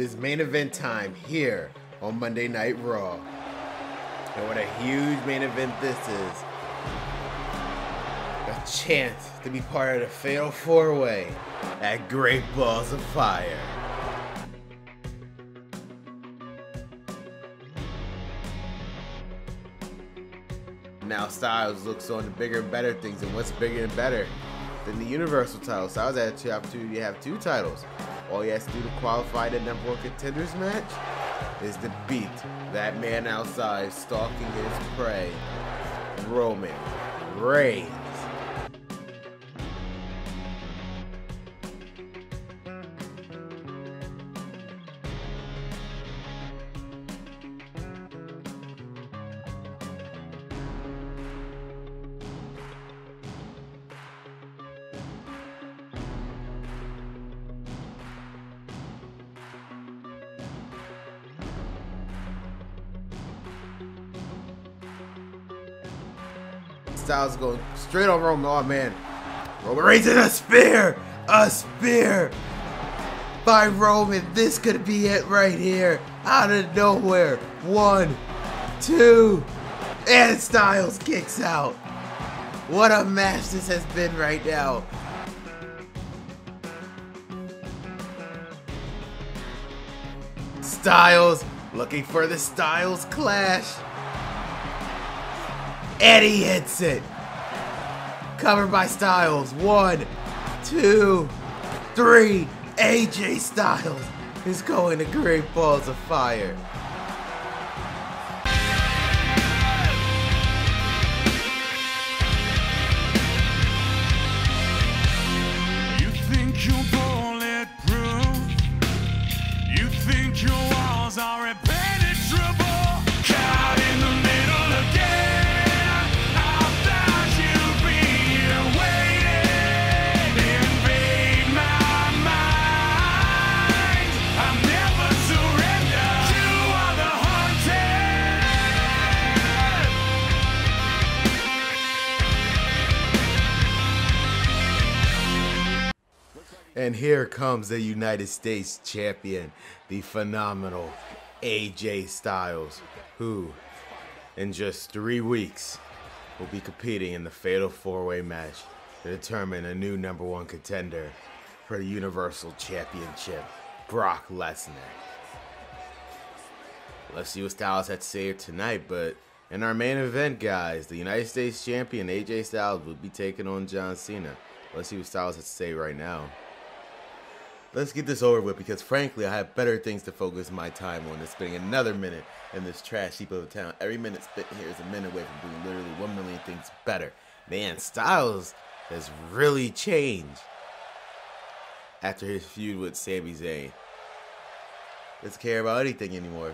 is main event time here on Monday Night Raw. And what a huge main event this is. A chance to be part of the Fatal 4-Way at Great Balls of Fire. Now Styles looks on the bigger and better things, and what's bigger and better than the Universal title? Styles had the opportunity to have 2 titles. All he has to do to qualify the #1 contenders match is to beat that man outside stalking his prey, Roman Reigns. Styles going straight on Roman. Oh man, Roman Reigns in a spear! A spear by Roman. This could be it right here. Out of nowhere. 1, 2, and Styles kicks out. What a match this has been right now. Styles looking for the Styles Clash. And he hits it. Covered by Styles. 1, 2, 3. AJ Styles is going to Great Balls of Fire. You think you're bulletproof? You think your walls are impenetrable? Caught in the middle again. And here comes the United States Champion, the phenomenal AJ Styles, who in just 3 weeks will be competing in the Fatal 4-Way match to determine a new #1 contender for the Universal Championship, Brock Lesnar. Let's see what Styles had to say tonight, but in our main event, guys, the United States Champion AJ Styles will be taking on John Cena. Let's see what Styles has to say right now. Let's get this over with, because frankly, I have better things to focus my time on than spending another minute in this trash heap of a town. Every minute spent here is a minute away from doing literally 1 million things better. Man, Styles has really changed after his feud with Sami Zayn. Doesn't care about anything anymore.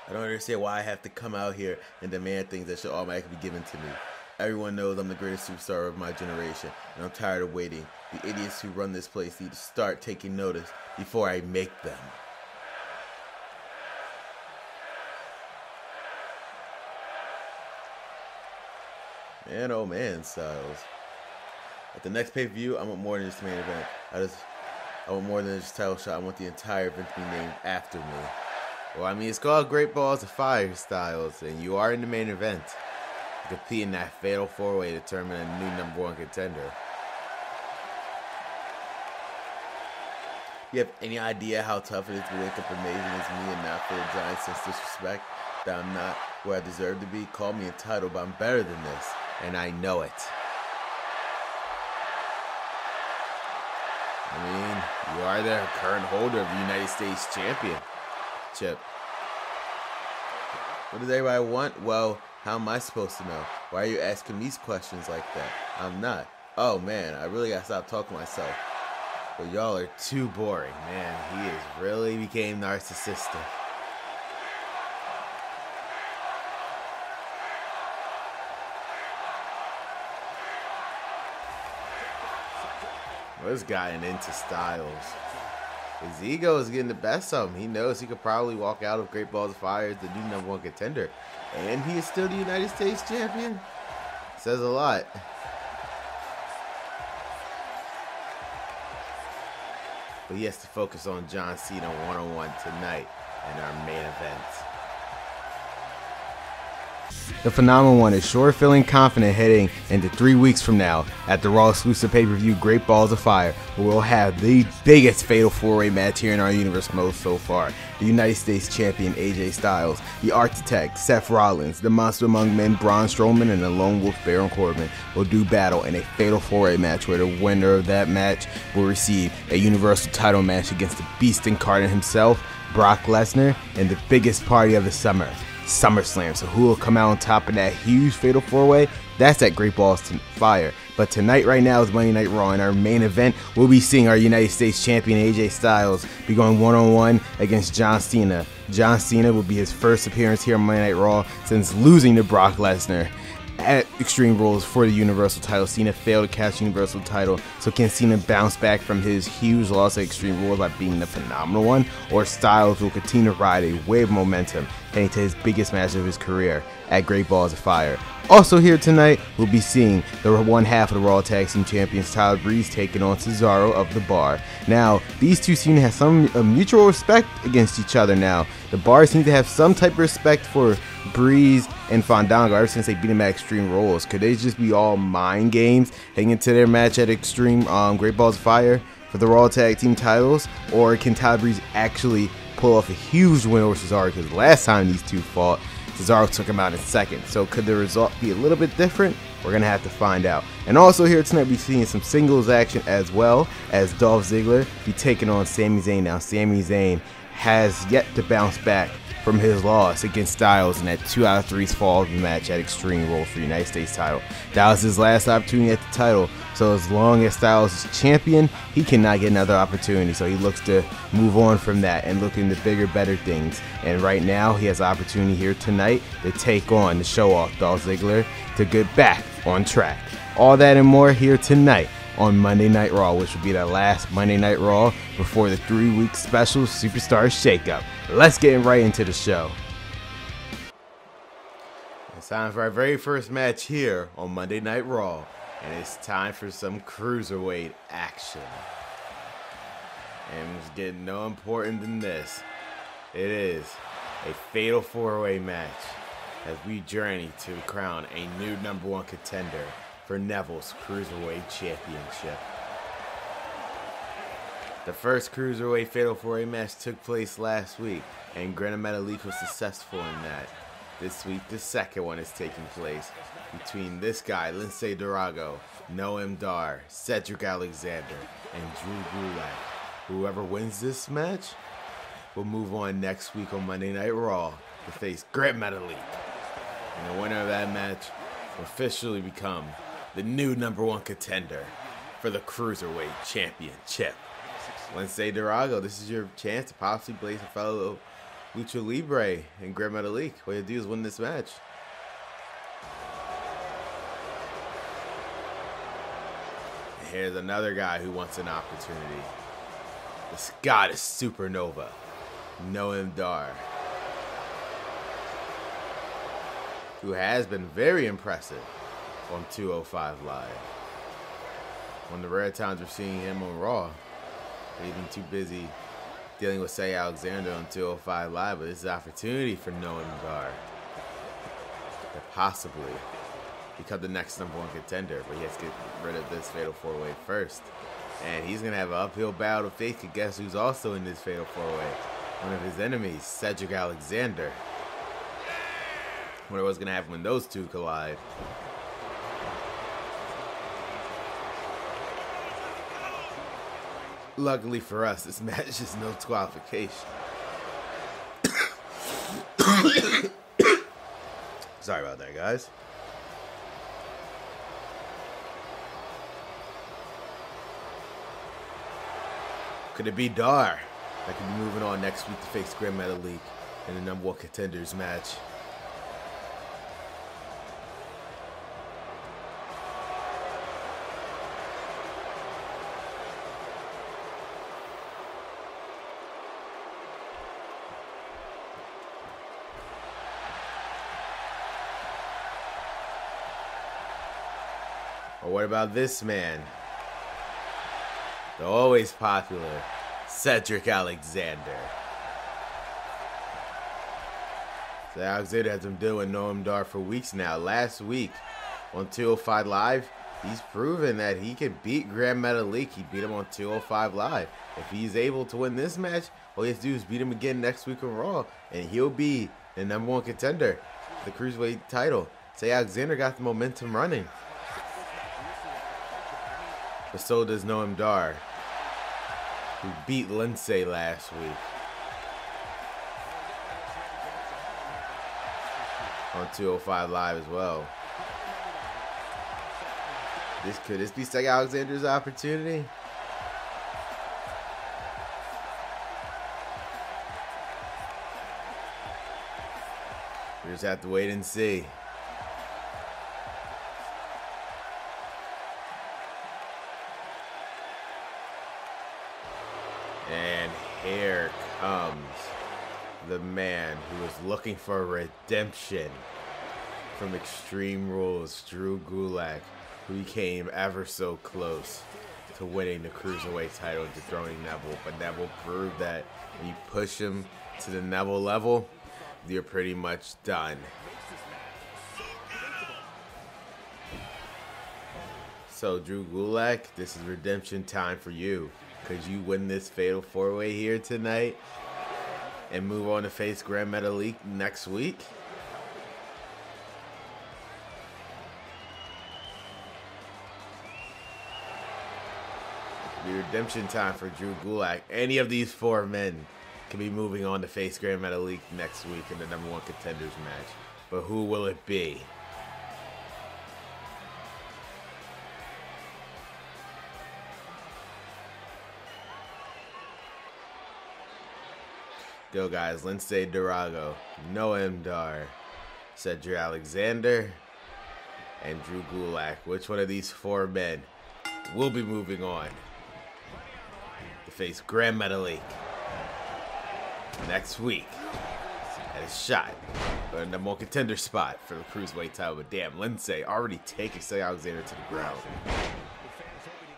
I don't understand why I have to come out here and demand things that should automatically be given to me. Everyone knows I'm the greatest superstar of my generation, and I'm tired of waiting. The idiots who run this place need to start taking notice before I make them. Man, oh man, Styles. At the next pay-per-view, I want more than just the main event. I want more than just a title shot. I want the entire event to be named after me. Well, I mean, it's called Great Balls of Fire, Styles, and you are in the main event. Compete in that Fatal 4-Way to determine a new #1 contender. You have any idea how tough it is to wake up amazing as me and not feel a giant sense of disrespect that I'm not where I deserve to be? Call me entitled, but I'm better than this, and I know it. I mean, you are the current holder of the United States Championship. What does everybody want? Well, how am I supposed to know? Why are you asking me questions like that? I'm not. Oh man, I really gotta stop talking to myself. But y'all are too boring, man. He has really became narcissistic. Well, this guy into Styles. His ego is getting the best of him. He knows he could probably walk out of Great Balls of Fire as the new #1 contender. And he is still the United States Champion. Says a lot. but he has to focus on John Cena one-on-one tonight in our main event. The Phenomenal One is sure feeling confident heading into 3 weeks from now at the Raw exclusive pay-per-view Great Balls of Fire, where we'll have the biggest Fatal 4-Way match here in our universe mode so far. The United States Champion AJ Styles, the Architect Seth Rollins, the Monster Among Men Braun Strowman, and the Lone Wolf Baron Corbin will do battle in a Fatal 4-Way match where the winner of that match will receive a Universal title match against the Beast Incarnate himself, Brock Lesnar, and the biggest party of the summer, SummerSlam. So who will come out on top of that huge Fatal 4-Way? That's at Great Balls Fire. But tonight, right now, is Monday Night Raw. In our main event, we'll be seeing our United States Champion AJ Styles be going one-on-one against John Cena. John Cena will be his first appearance here on Monday Night Raw since losing to Brock Lesnar at Extreme Rules for the Universal title. Cena failed to catch the Universal title, so can Cena bounce back from his huge loss at Extreme Rules by being the Phenomenal One, or Styles will continue to ride a wave of momentum heading to his biggest match of his career at Great Balls of Fire? Also here tonight, we'll be seeing the one half of the Raw Tag Team Champions, Tyler Breeze, taking on Cesaro of The Bar. Now, these two seem to have some mutual respect against each other now. The Bar seem to have some type of respect for Breeze and Fandango ever since they beat him at Extreme Rules. Could they just be all mind games heading into their match at Extreme Great Balls of Fire for the Raw Tag Team titles? Or can Tyler Breeze actually pull off a huge win over Cesaro? Because last time these two fought, Cesaro took him out in second. So could the result be a little bit different? We're going to have to find out. And also here tonight, we're seeing some singles action as well, as Dolph Ziggler be taking on Sami Zayn. Now, Sami Zayn has yet to bounce back from his loss against Styles in that 2 out of 3 fall of the match at Extreme Rules for the United States title. That was his last opportunity at the title, so as long as Styles is champion, he cannot get another opportunity. So he looks to move on from that and look into bigger, better things. And right now, he has an opportunity here tonight to take on the show-off Dolph Ziggler to get back on track. All that and more here tonight on Monday Night Raw, which will be the last Monday Night Raw before the 3-week special Superstar Shakeup. Let's get right into the show. It's time for our very first match here on Monday Night Raw, and it's time for some Cruiserweight action. And it's getting no important than this. It is a Fatal 4-Way match as we journey to crown a new #1 contender for Neville's Cruiserweight Championship. The first Cruiserweight Fatal 4-Way match took place last week, and Great Metalik was successful in that. This week, the second one is taking place between this guy, Lince Dorado, Noam Dar, Cedric Alexander, and Drew Gulak. Whoever wins this match will move on next week on Monday Night Raw to face Great Metalik. And the winner of that match will officially become the new #1 contender for the Cruiserweight Championship. Lince Dorado, this is your chance to possibly place a fellow Lucha Libre and Great Metalik. What you do is win this match. And here's another guy who wants an opportunity. The Scottish Supernova, Noam Dar, who has been very impressive on 205 Live. One of the rare times we're seeing him on Raw. He's been too busy dealing with Cedric Alexander on 205 Live, but this is an opportunity for Noam Dar to possibly become the next #1 contender, but he has to get rid of this Fatal 4-Way first. And he's going to have an uphill battle to face. Guess who's also in this Fatal 4-Way? One of his enemies, Cedric Alexander. I wonder what's going to happen when those two collide. Luckily for us, this match is no disqualification. Sorry about that, guys. Could it be Dar that could be moving on next week to face Great Metalik in the #1 contenders match? Or what about this man? The always popular Cedric Alexander. So Alexander has been dealing with Noam Dar for weeks now. Last week on 205 Live, he's proven that he can beat Grand Metalik. He beat him on 205 Live. If he's able to win this match, all he has to do is beat him again next week on Raw, and he'll be the #1 contender for the Cruiserweight title. Say Alexander got the momentum running. But so does Noam Dar, who beat Lindsay last week on 205 Live as well. Could this be Cedric Alexander's opportunity? We just have to wait and see. And here comes the man who is looking for redemption from Extreme Rules, Drew Gulak, who came ever so close to winning the Cruiserweight title and dethroning Neville. But Neville proved that when you push him to the Neville level, you're pretty much done. So Drew Gulak, this is redemption time for you. Could you win this Fatal 4-Way here tonight and move on to face Grand Metalik next week? It'll be redemption time for Drew Gulak. Any of these 4 men can be moving on to face Grand Metalik next week in the #1 contenders match. But who will it be? Go guys, Lindsay Dorado, Noam Dar, Cedric Alexander, and Drew Gulak. Which one of these 4 men will be moving on to face Grand Metalik next week at a shot for the #1 contender spot for the Cruiserweight title? But damn, Lindsay already taking Cedric Alexander to the ground.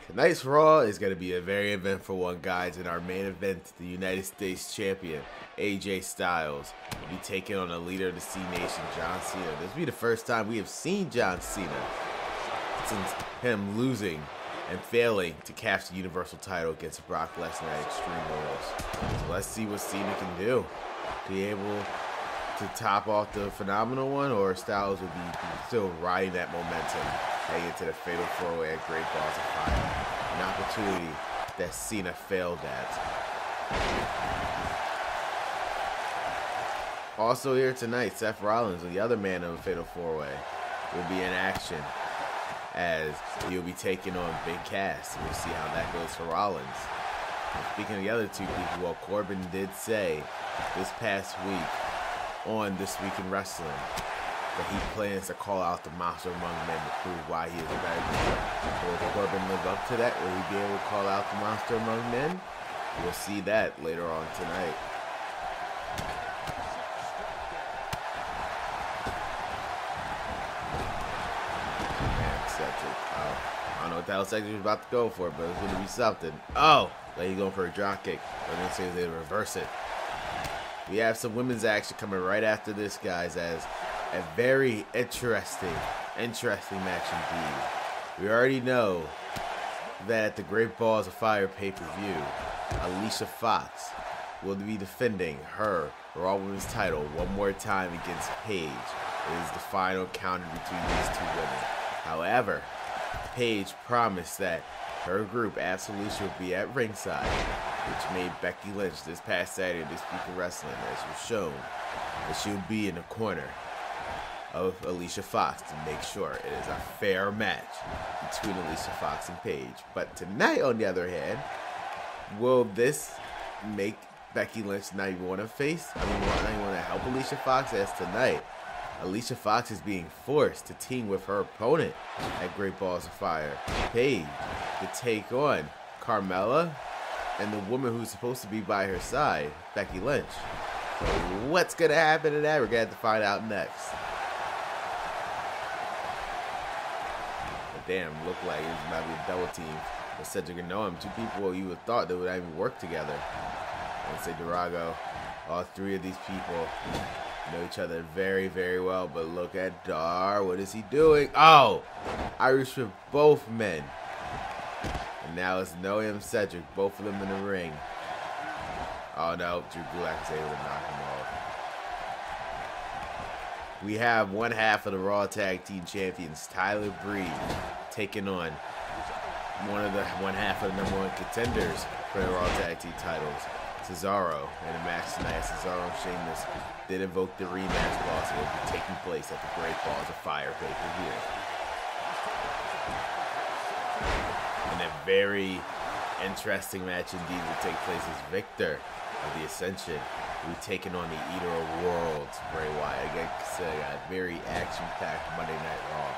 Tonight's Raw is going to be a very eventful one, guys. In our main event, the United States Champion, AJ Styles, will be taking on the leader of the C Nation, John Cena. This will be the first time we have seen John Cena since him losing and failing to catch the Universal title against Brock Lesnar at Extreme Rules. So let's see what Cena can do. Be able to top off the phenomenal one, or Styles will be still riding that momentum heading into the Fatal 4-Way at Great Balls of Fire. An opportunity that Cena failed at. Also here tonight, Seth Rollins, the other man of the Fatal 4-Way, will be in action as he'll be taking on Big Cass. We'll see how that goes for Rollins. And speaking of the other 2 people, well, Corbin did say this past week on This Week in Wrestling that he plans to call out the Monster Among Men to prove why he is a better man. Will Corbin live up to that? Will he be able to call out the Monster Among Men? We'll see that later on tonight. I don't know what the hell Cedric was about to go for, but it's going to be something. Oh, like he's going for a drop kick. I'm going to say they reverse it. We have some women's action coming right after this, guys, as a very interesting match indeed. We already know that the Great Balls of Fire pay-per-view, Alicia Fox will be defending her Raw Women's title one more time against Paige. It is the final encounter between these 2 women. However, Paige promised that her group, Absolution, would be at ringside, which made Becky Lynch this past Saturday This Week in Wrestling, as was shown, that she would be in the corner of Alicia Fox to make sure it is a fair match between Alicia Fox and Paige. But tonight, on the other hand, will this make Becky Lynch not even want to face? Not even want to help Alicia Fox? As tonight, Alicia Fox is being forced to team with her opponent at Great Balls of Fire, Paige, to take on Carmella and the woman who's supposed to be by her side, Becky Lynch. So what's going to happen in that? We're going to have to find out next. But damn, look like it's about to be a double team But Cedric and Noam, two people you would have thought they would even work together. Let's say Durago, all three of these people know each other very, very well. But look at Dar. What is he doing? Oh! Irish with both men. And now it's Noam, Cedric, both of them in the ring. Oh no, Drew Gulak is able to knock him off. We have one half of the Raw Tag Team Champions, Tyler Breeze, taking on one half of the #1 contenders for the Raw Tag Team titles, Cesaro. In a match tonight, Cesaro and Sheamus did invoke the rematch clause that will be taking place at the Great Balls of Fire pay-per-view. And a very interesting match indeed will take place as Victor of the Ascension will be taking on the Eater of Worlds, Bray Wyatt. Again, a very action-packed Monday Night Raw.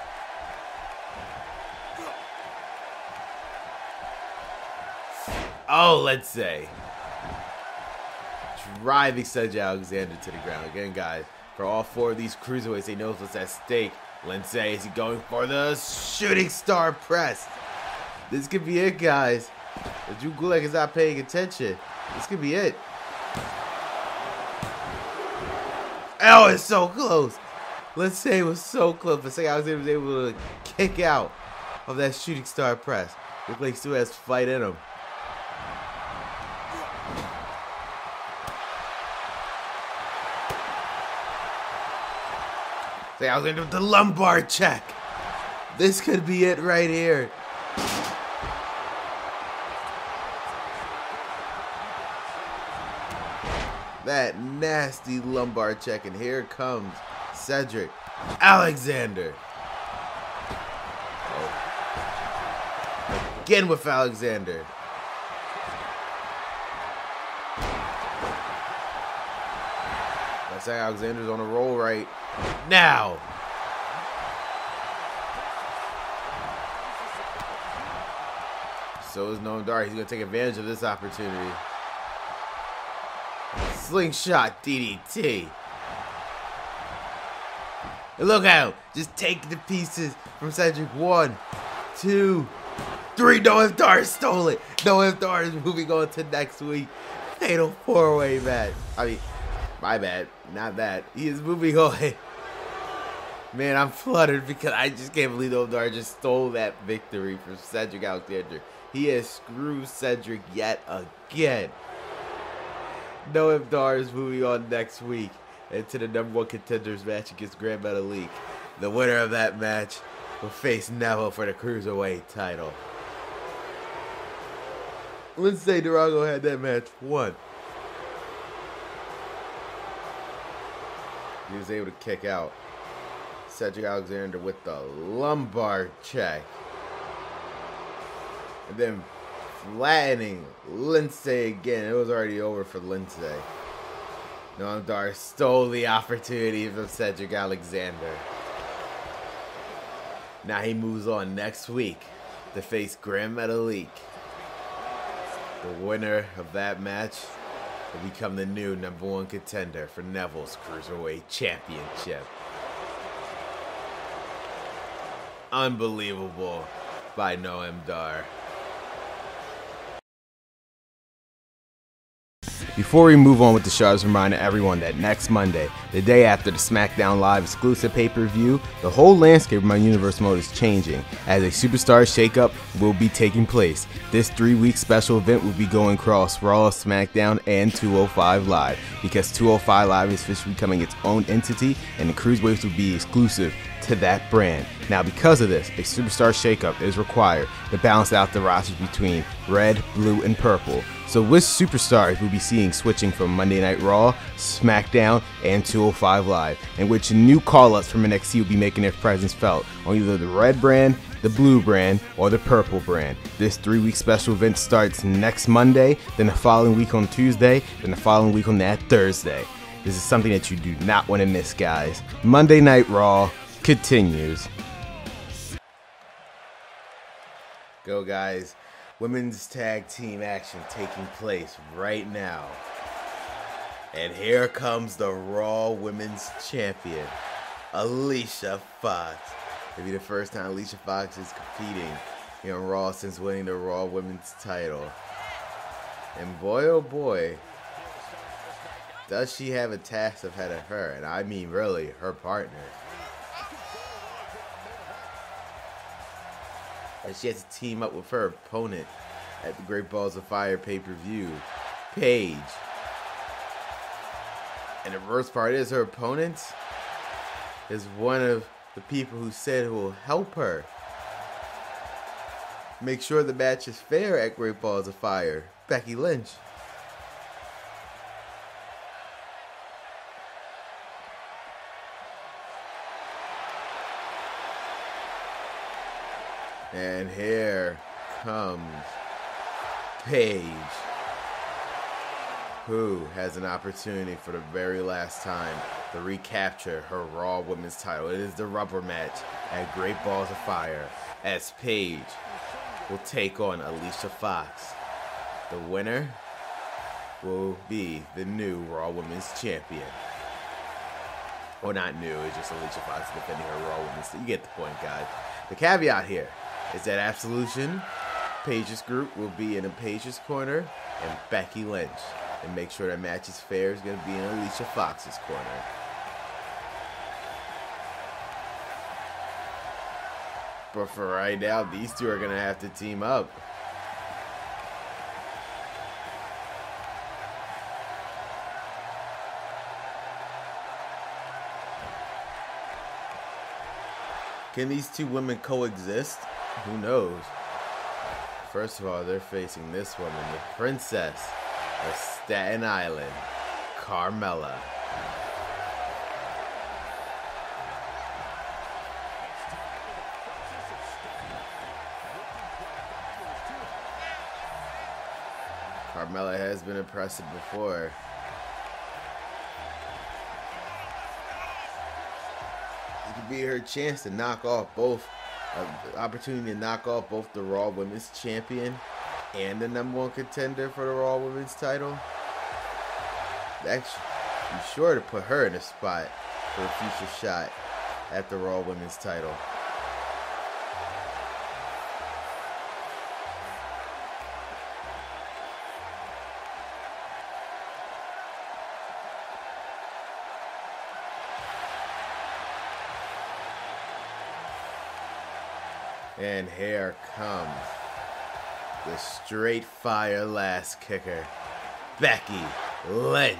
Oh, let's say. Driving Cedric Alexander to the ground. Again, guys, for all four of these cruiserweights, they know what's at stake. Lindsay, is he going for the shooting star press? This could be it, guys. If Drew Gulak is not paying attention, this could be it. Oh, it's so close. Let's say it was so close, but Cedric Alexander was able to kick out of that shooting star press. Looks like he still has fight in him. I was into the lumbar check. This could be it right here. That nasty lumbar check, and here comes Cedric Alexander. Oh. Again with Alexander. Cedric Alexander's on a roll right now. So is Noam Dar. He's going to take advantage of this opportunity. Slingshot DDT. And look at him. Just take the pieces from Cedric. 1, 2, 3. Noam Dar stole it. Noam Dar is moving on to next week. Fatal 4-way match. I mean, my bad. Not that. He is moving on. Man, I'm fluttered because I just can't believe Noam Dar just stole that victory from Cedric Alexander. He has screwed Cedric yet again. Noam Dar is moving on next week into the #1 contenders match against Grand Metalik. The winner of that match will face Neville for the Cruiserweight title. Lindsay Durago had that match won. He was able to kick out Cedric Alexander with the lumbar check. And then flattening Lindsay again. It was already over for Lindsay. Noam Dar stole the opportunity from Cedric Alexander. Now he moves on next week to face Grand Metalik. The winner of that match will become the new #1 contender for Neville's Cruiserweight Championship. Unbelievable by Noam Dar. Before we move on with the show, I just remind everyone that next Monday, the day after the Smackdown Live exclusive pay-per-view, the whole landscape of my universe mode is changing as a Superstar Shakeup will be taking place. This 3-week special event will be going across Raw, SmackDown, and 205 Live because 205 Live is officially becoming its own entity and the Cruiserweights will be exclusive to that brand. Now because of this, a Superstar Shakeup is required to balance out the rosters between red, blue, and purple. So which superstars we'll be seeing switching from Monday Night Raw, SmackDown, and 205 Live, and which new call-ups from NXT will be making their presence felt on either the red brand, the blue brand, or the purple brand. This 3-week special event starts next Monday, then the following week on Tuesday, then the following week on that Thursday. This is something that you do not want to miss, guys. Monday Night Raw continues. Go, guys. Women's tag team action taking place right now. And here comes the Raw Women's Champion, Alicia Fox. It'll be the first time Alicia Fox is competing here on Raw since winning the Raw Women's title. And boy, oh boy, does she have a task ahead of her, and I mean really, her partner. And she has to team up with her opponent at the Great Balls of Fire pay-per-view, Paige. And the worst part is her opponent is one of the people who said who will help her make sure the match is fair at Great Balls of Fire, Becky Lynch. And here comes Paige, who has an opportunity for the very last time to recapture her Raw Women's title. It is the rubber match at Great Balls of Fire, as Paige will take on Alicia Fox. The winner will be the new Raw Women's Champion. Well, not new, it's just Alicia Fox defending her Raw Women's. You get the point, guys. The caveat here is that Absolution, Paige's group, will be in Paige's corner, and Becky Lynch. And make sure that match is fair is going to be in Alicia Fox's corner. But for right now, these two are going to have to team up. Can these two women coexist? Who knows? First of all, they're facing this woman, the Princess of Staten Island, Carmella. Carmella has been impressive before. It could be her chance to knock off both, opportunity to knock off both the Raw Women's Champion and the #1 contender for the Raw Women's title. Actually, be sure to put her in a spot for a future shot at the Raw Women's title. And here comes the straight fire last kicker, Becky Lynch.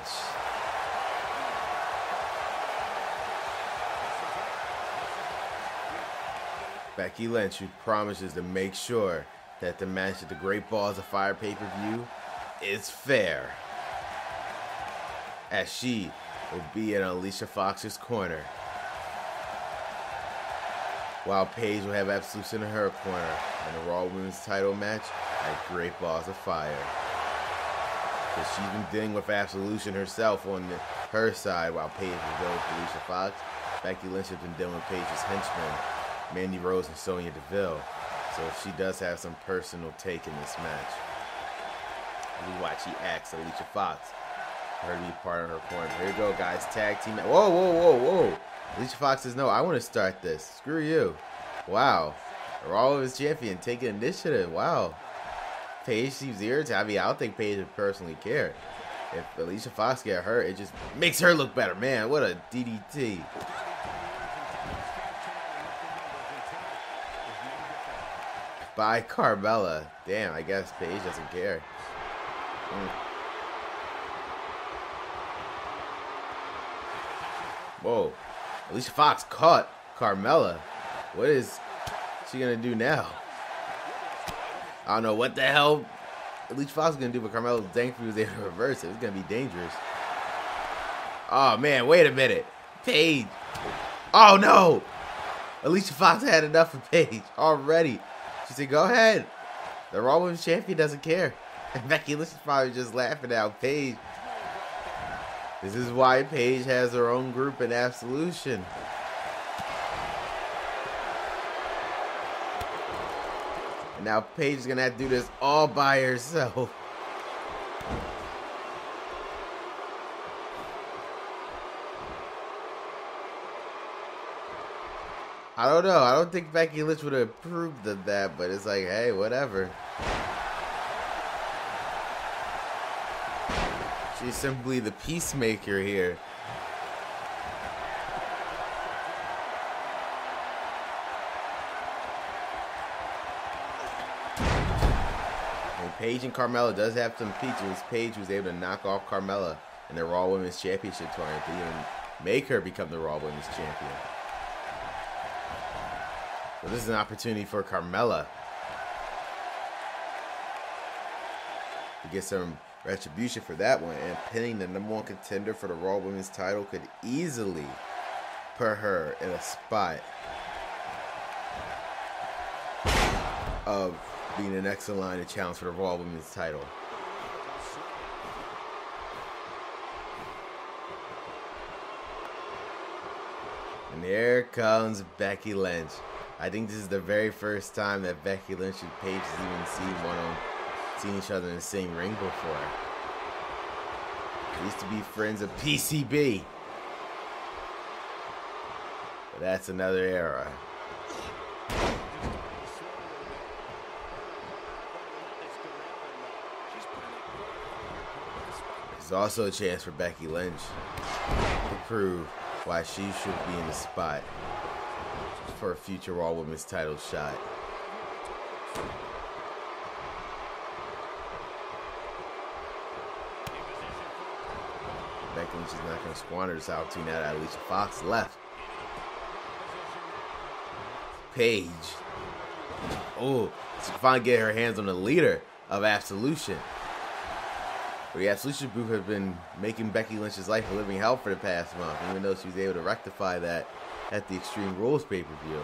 Becky Lynch, who promises to make sure that the match at the Great Balls of Fire pay-per-view is fair, as she will be in Alicia Fox's corner, while Paige will have Absolution in her corner in the Raw Women's title match at Great Balls of Fire. Because she's been dealing with Absolution herself on her side, while Paige is dealing with Alicia Fox. Becky Lynch has been dealing with Paige's henchmen, Mandy Rose and Sonya Deville. So she does have some personal take in this match. We watch, she asks Alicia Fox for her to be part of her corner. Here you go, guys. Tag team. Whoa, whoa, whoa, whoa. Alicia Fox says, no, I want to start this. Screw you. Wow. Raw Women's Champion taking initiative. Wow. Paige seems irritated. I mean, I don't think Paige would personally care. If Alicia Fox get hurt, it just makes her look better. Man, what a DDT. By Carmella. Damn, I guess Paige doesn't care. Whoa. Alicia Fox caught Carmella. What is she gonna do now? I don't know what the hell Alicia Fox is gonna do, but Carmella thankfully was able to reverse it. It's gonna be dangerous. Oh man, wait a minute. Paige. Oh no! Alicia Fox had enough of Paige already. She said, go ahead. The Raw Women's Champion doesn't care. And Becky Lynch is probably just laughing at Paige. This is why Paige has her own group in Absolution. And now Paige is going to have to do this all by herself. I don't know. I don't think Becky Lynch would have approved of that, but it's like, hey, whatever. She's simply the peacemaker here. And Paige and Carmella does have some features. Paige was able to knock off Carmella in the Raw Women's Championship tournament to even make her become the Raw Women's Champion. So this is an opportunity for Carmella to get some retribution for that one, and pinning the #1 contender for the Raw Women's title could easily put her in a spot of being the next in line to challenge for the Raw Women's title. And here comes Becky Lynch. I think this is the very first time that Becky Lynch and Paige has even seen each other in the same ring before. They used to be friends of PCB. But that's another era. There's also a chance for Becky Lynch to prove why she should be in the spot for a future Raw Women's title shot. Becky Lynch is not going to squander this opportunity now that Alicia Fox left. Paige. Oh, she can finally get her hands on the leader of Absolution. But the Absolution group have been making Becky Lynch's life a living hell for the past month, even though she was able to rectify that at the Extreme Rules pay-per-view.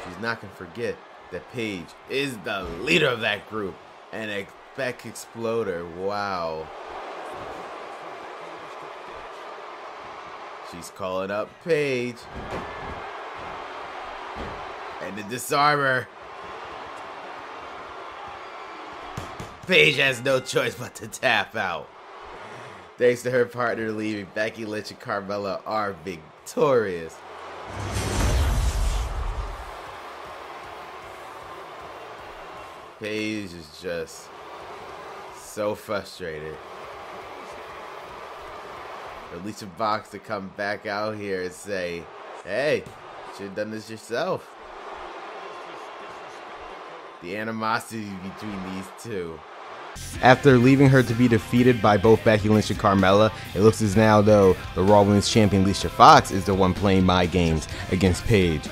She's not going to forget that Paige is the leader of that group and a Beck Exploder. Wow. She's calling up Paige. And the disarmer. Paige has no choice but to tap out. Thanks to her partner leaving, Becky Lynch and Carmella are victorious. Paige is just so frustrated. Alicia Fox to come back out here and say, hey, you should have done this yourself. The animosity between these two. After leaving her to be defeated by both Becky Lynch and Carmella, it looks as now, though, the Raw Women's Champion Alicia Fox is the one playing mind games against Paige.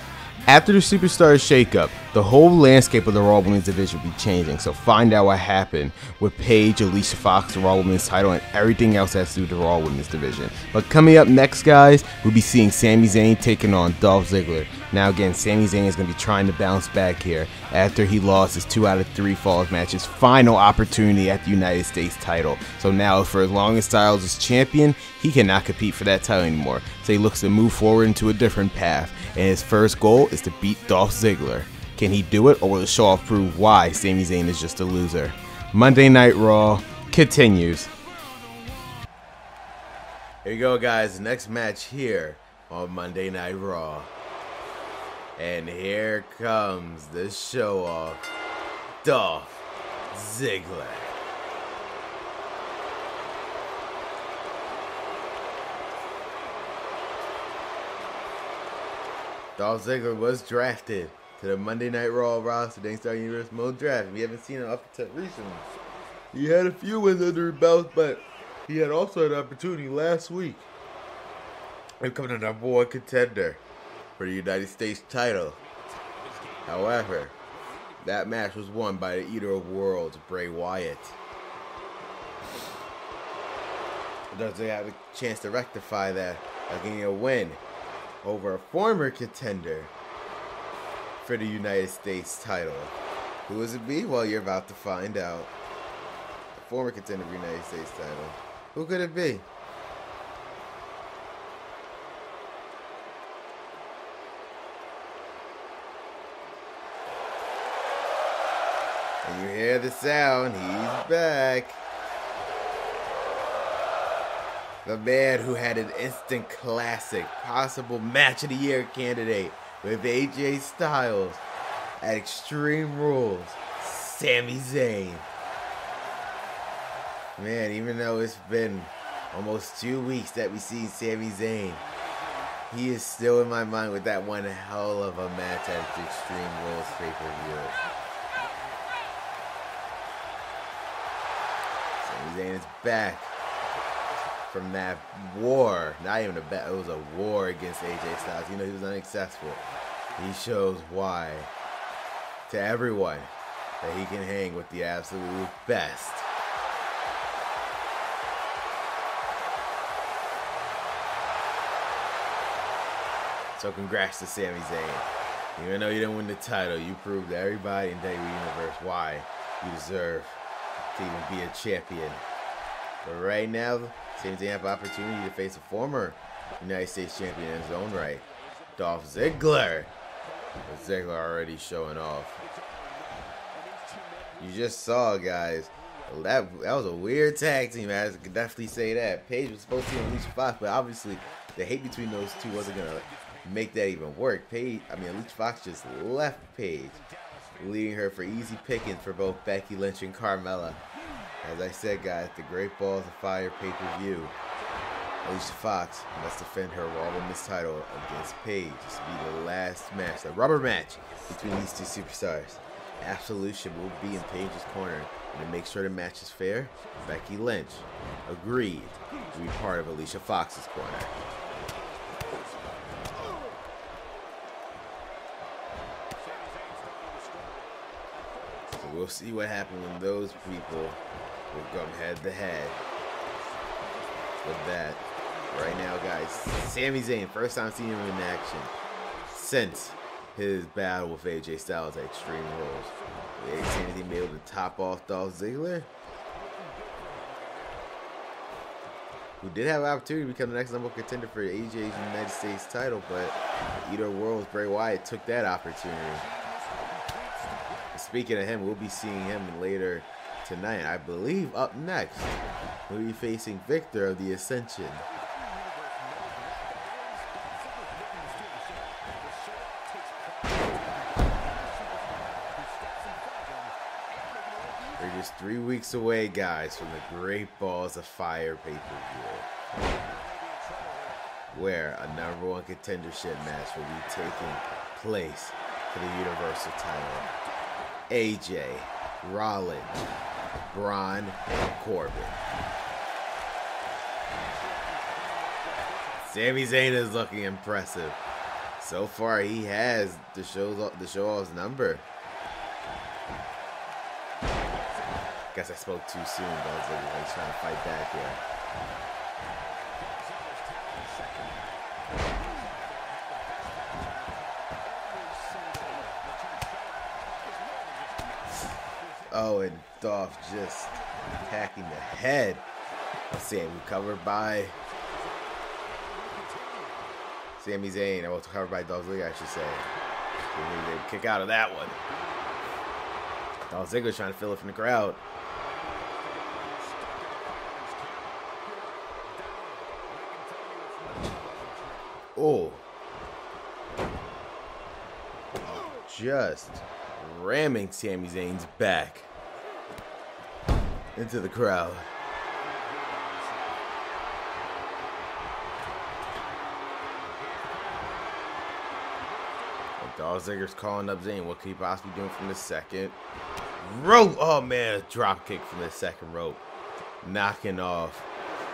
After the Superstar Shakeup, the whole landscape of the Raw Women's division will be changing, so find out what happened with Paige, Alicia Fox, the Raw Women's title, and everything else that has to do with the Raw Women's division. But coming up next, guys, we'll be seeing Sami Zayn taking on Dolph Ziggler. Now again, Sami Zayn is going to be trying to bounce back here after he lost his 2 out of 3 Falls match, his final opportunity at the United States title. So now, for as long as Styles is champion, he cannot compete for that title anymore. So he looks to move forward into a different path, and his first goal is to beat Dolph Ziggler. Can he do it, or will the show-off prove why Sami Zayn is just a loser? Monday Night Raw continues. Here you go, guys. Next match here on Monday Night Raw. And here comes the show-off, Dolph Ziggler. Dolph Ziggler was drafted to the Monday Night Raw roster during Star Universe Mode Draft. We haven't seen him up until recently. He had a few wins under his belt, but he had also had an opportunity last week to become the #1 contender for the United States title. However, that match was won by the Eater of Worlds, Bray Wyatt. Does he have a chance to rectify that by getting a win over a former contender for the United States title? Who is it be? Well, you're about to find out. A former contender for the United States title. Who could it be? And you hear the sound, he's back. The man who had an instant classic, possible match of the year candidate with AJ Styles at Extreme Rules, Sami Zayn. Man, even though it's been almost 2 weeks that we see Sami Zayn, he is still in my mind with that one hell of a match at the Extreme Rules pay-per-view. Sami Zayn is back from that war. Not even a bet, it was a war against AJ Styles. You know, he was unsuccessful. He shows why to everyone that he can hang with the absolute best. So congrats to Sami Zayn. Even though you didn't win the title, you proved to everybody in WWE Universe why you deserve to even be a champion. But right now, Sami Zayn has an opportunity to face a former United States champion in his own right, Dolph Ziggler. But Ziggler already showing off. You just saw, guys, that was a weird tag team. I could definitely say that. Paige was supposed to be Alicia Fox, but obviously the hate between those two wasn't gonna make that even work. Alicia Fox just left Paige, leaving her for easy pickings for both Becky Lynch and Carmella. As I said, guys, the Great Balls of Fire pay-per-view, Alicia Fox must defend her Raw Women's title against Paige. This will be the last match, the rubber match between these two superstars. Absolution will be in Paige's corner, and to make sure the match is fair, Becky Lynch agreed to be part of Alicia Fox's corner. So we'll see what happens when those people will go head to head with that. Right now, guys, Sami Zayn, first time seeing him in action since his battle with AJ Styles at Extreme Rules. We ain't seen anything be able to top off Dolph Ziggler, who did have an opportunity to become the next number one contender for AJ's United States title, but Eater World's Bray Wyatt took that opportunity. Speaking of him, we'll be seeing him later tonight. I believe up next, we'll be facing Victor of the Ascension. We're just 3 weeks away, guys, from the Great Balls of Fire pay-per-view, where a #1 contendership match will be taking place for the Universal title. AJ, Rollins, Braun, and Corbin. Sami Zayn is looking impressive. So far, he has the show off's number. Guess I spoke too soon, but I was like trying to fight back here. Oh, and Dolph just attacking the head of Sami, covered by Sami Zayn. Or covered by Dolph Ziggler, I should say. They kick out of that one. Dolph Ziggler's trying to fill it from the crowd. Oh. Just ramming Sami Zayn's back into the crowd. Dolph Ziggler's calling up Zayn. What could he possibly be doing from the second rope? Oh man, a drop kick from the second rope, knocking off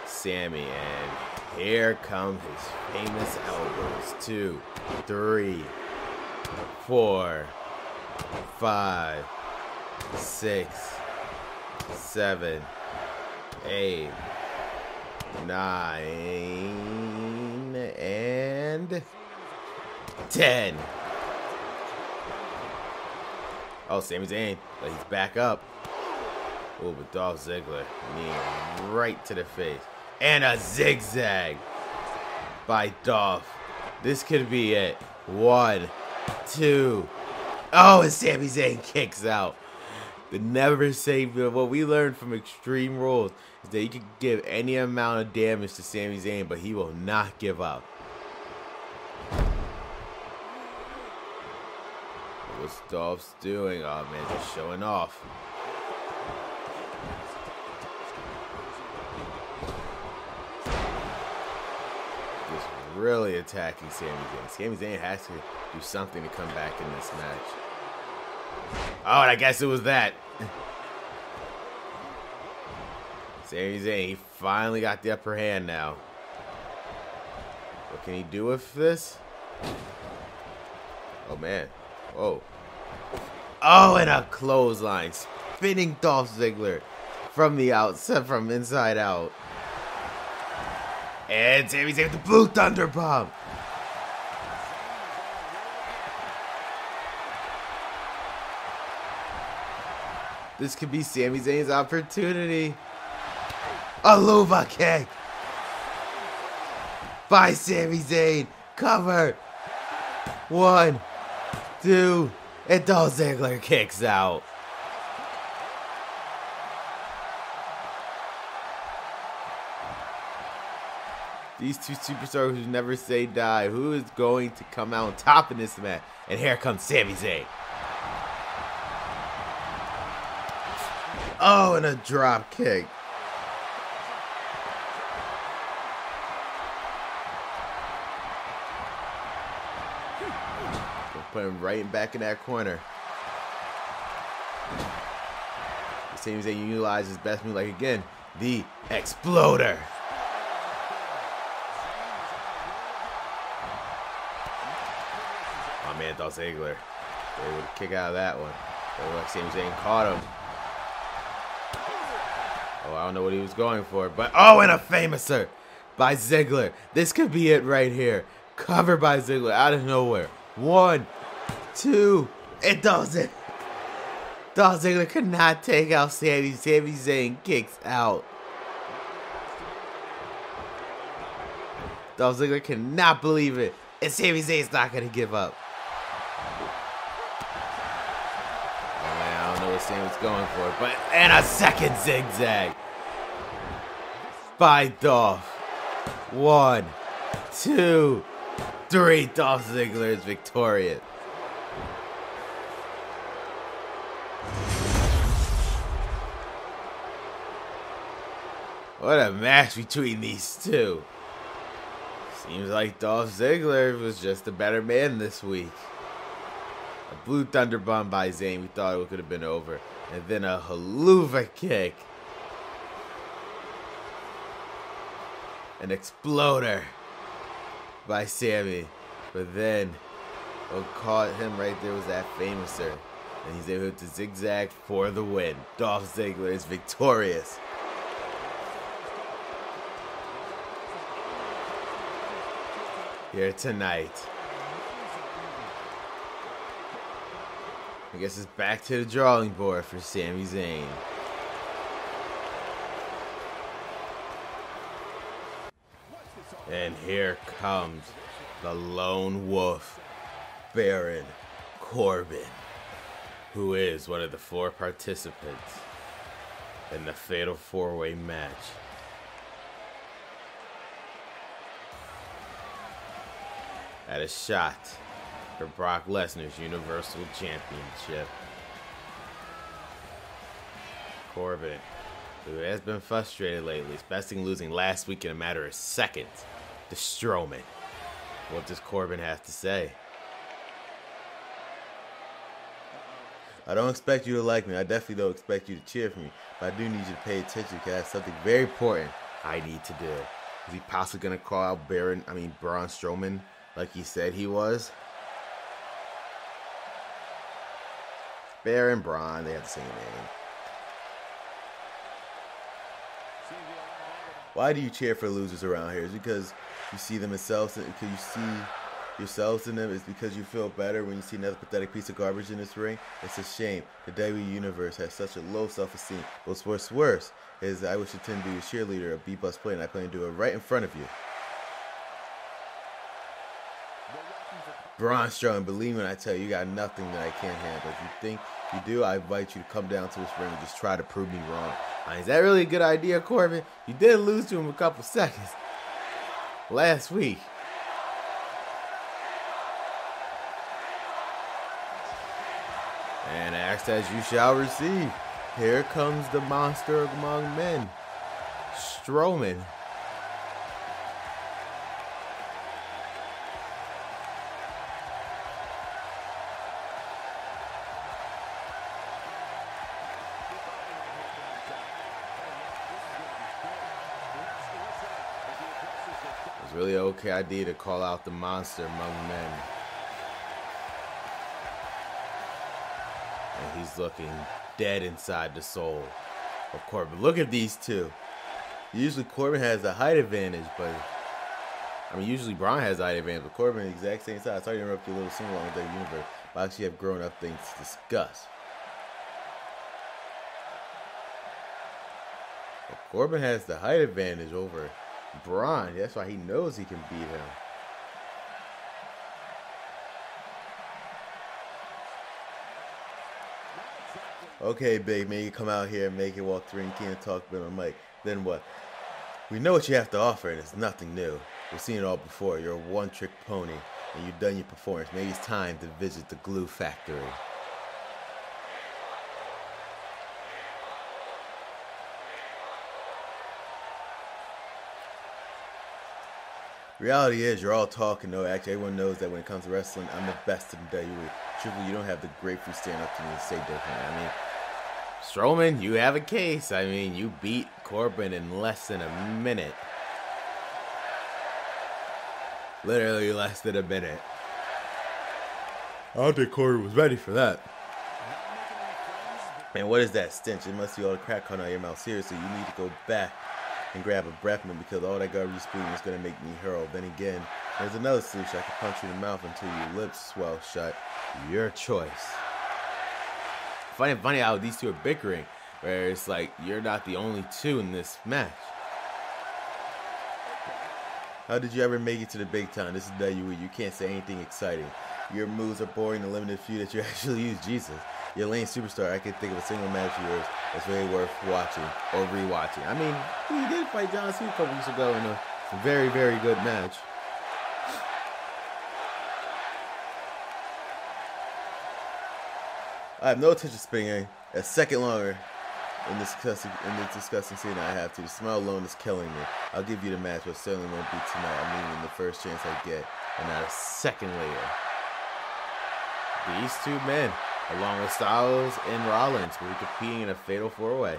Sami, and here come his famous elbows. 2, 3, 4, 5, 6, 7, 8, 9, and 10. Oh, Sami Zayn, but he's back up. Oh, but Dolph Ziggler, knee right to the face. And a zigzag by Dolph. This could be it. 1, 2. Oh, and Sami Zayn kicks out. The never say, what we learned from Extreme Rules is that you can give any amount of damage to Sami Zayn, but he will not give up. What's Dolph's doing? Oh man, just showing off. Just really attacking Sami Zayn. Sami Zayn has to do something to come back in this match. Oh, and I guess it was that. Sami Zayn, he finally got the upper hand now. What can he do with this? Oh man. Whoa. Oh, and a clothesline. Spinning Dolph Ziggler from the outside, from inside out. And Sami Zayn with the Blue Thunder Bomb. This could be Sami Zayn's opportunity. A Luva kick by Sami Zayn. Cover. 1, 2, and Dolph Ziggler kicks out. These two superstars who never say die. Who is going to come out on top in this match? And here comes Sami Zayn. Oh, and a drop kick. Put him right back in that corner. Sami Zayn utilized his best move, like again, the Exploder. Oh man, Dolph Ziggler. They would kick out of that one. But like Sami Zayn caught him. Oh, I don't know what he was going for, but oh, and a Famouser by Ziggler. This could be it right here. Covered by Ziggler out of nowhere. 1, 2, and Dolph Ziggler could not take out Sami. Sami Zayn kicks out. Dolph Ziggler cannot believe it. And Sami Zayn's not going to give up. Oh man, I don't know what Sami's going for. But, and a second zigzag by Dolph. 1, 2, 3. Dolph Ziggler is victorious. What a match between these two. Seems like Dolph Ziggler was just a better man this week. A Blue Thunder Bomb by Zayn. We thought it could have been over. And then a Haluva kick. An Exploder by Sami. But then what caught him right there was that Famouser. And he's able to zigzag for the win. Dolph Ziggler is victorious. Here tonight. I guess it's back to the drawing board for Sami Zayn. And here comes the lone wolf, Baron Corbin, who is one of the 4 participants in the Fatal 4-Way match. At a shot for Brock Lesnar's Universal Championship. Corbin, who has been frustrated lately, especially losing last week in a matter of seconds to Strowman. What does Corbin have to say? I don't expect you to like me. I definitely don't expect you to cheer for me. But I do need you to pay attention because that's something very important I need to do. Is he possibly going to call out Braun Strowman like he said he was? Baron, Braun, they have the same name. Why do you cheer for losers around here? Is it because you see them yourselves, because you see yourselves in them? Is because you feel better when you see another pathetic piece of garbage in this ring? It's a shame. The WWE Universe has such a low self-esteem. What's worse is I wish you tend to be a cheerleader, a B-plus player, and I plan to do it right in front of you. Braun Strowman, believe me when I tell you, you got nothing that I can't handle. If you think you do, I invite you to come down to this ring and just try to prove me wrong. Is that really a good idea, Corbin? You did lose to him a couple seconds last week. And ask as you shall receive. Here comes the monster among men, Strowman. It's really an okay idea to call out the monster among men. And he's looking dead inside the soul of Corbin. Look at these two. Usually Corbin has the height advantage, but I mean usually Braun has the height advantage, but Corbin the exact same size. Sorry to interrupt your little sing along with that universe, but I actually have grown up things to discuss. But Corbin has the height advantage over Braun. That's why he knows he can beat him. Okay, big man, you come out here and make it walk through and can't talk about my mic. Then what? We know what you have to offer, and it's nothing new. We've seen it all before. You're a one-trick pony, and you've done your performance. Maybe it's time to visit the glue factory. Reality is, you're all talking, though. Actually, everyone knows that when it comes to wrestling, I'm the best in the WWE. Truthfully, you don't have the grapefruit stand up to me and say different. I mean, Strowman, you have a case. I mean, you beat Corbin in less than a minute. Literally less than a minute. I don't think Corbin was ready for that. Man, what is that stench? It must be all the crack coming out of your mouth. Seriously, you need to go back and grab a breath mint because all that garbage spoon is going to make me hurl. Then again, there's another solution. I can punch you in the mouth until your lips swell shut. Your choice. Funny how these two are bickering, where it's like you're not the only two in this match. How did you ever make it to the big time? This is WWE. You can't say anything exciting. Your moves are boring, the limited few that you actually use. Jesus. You're lane superstar. I can think of a single match of yours that's really worth watching or rewatching. I mean, he did fight John Cena a couple weeks ago in a very, very good match. I have no attention span a second longer in this disgusting scene I have to. The smell alone is killing me. I'll give you the match, but certainly won't be tonight. I'm meaning the first chance I get, and not a second later. These two men, along with Styles and Rollins, will be competing in a fatal four-way.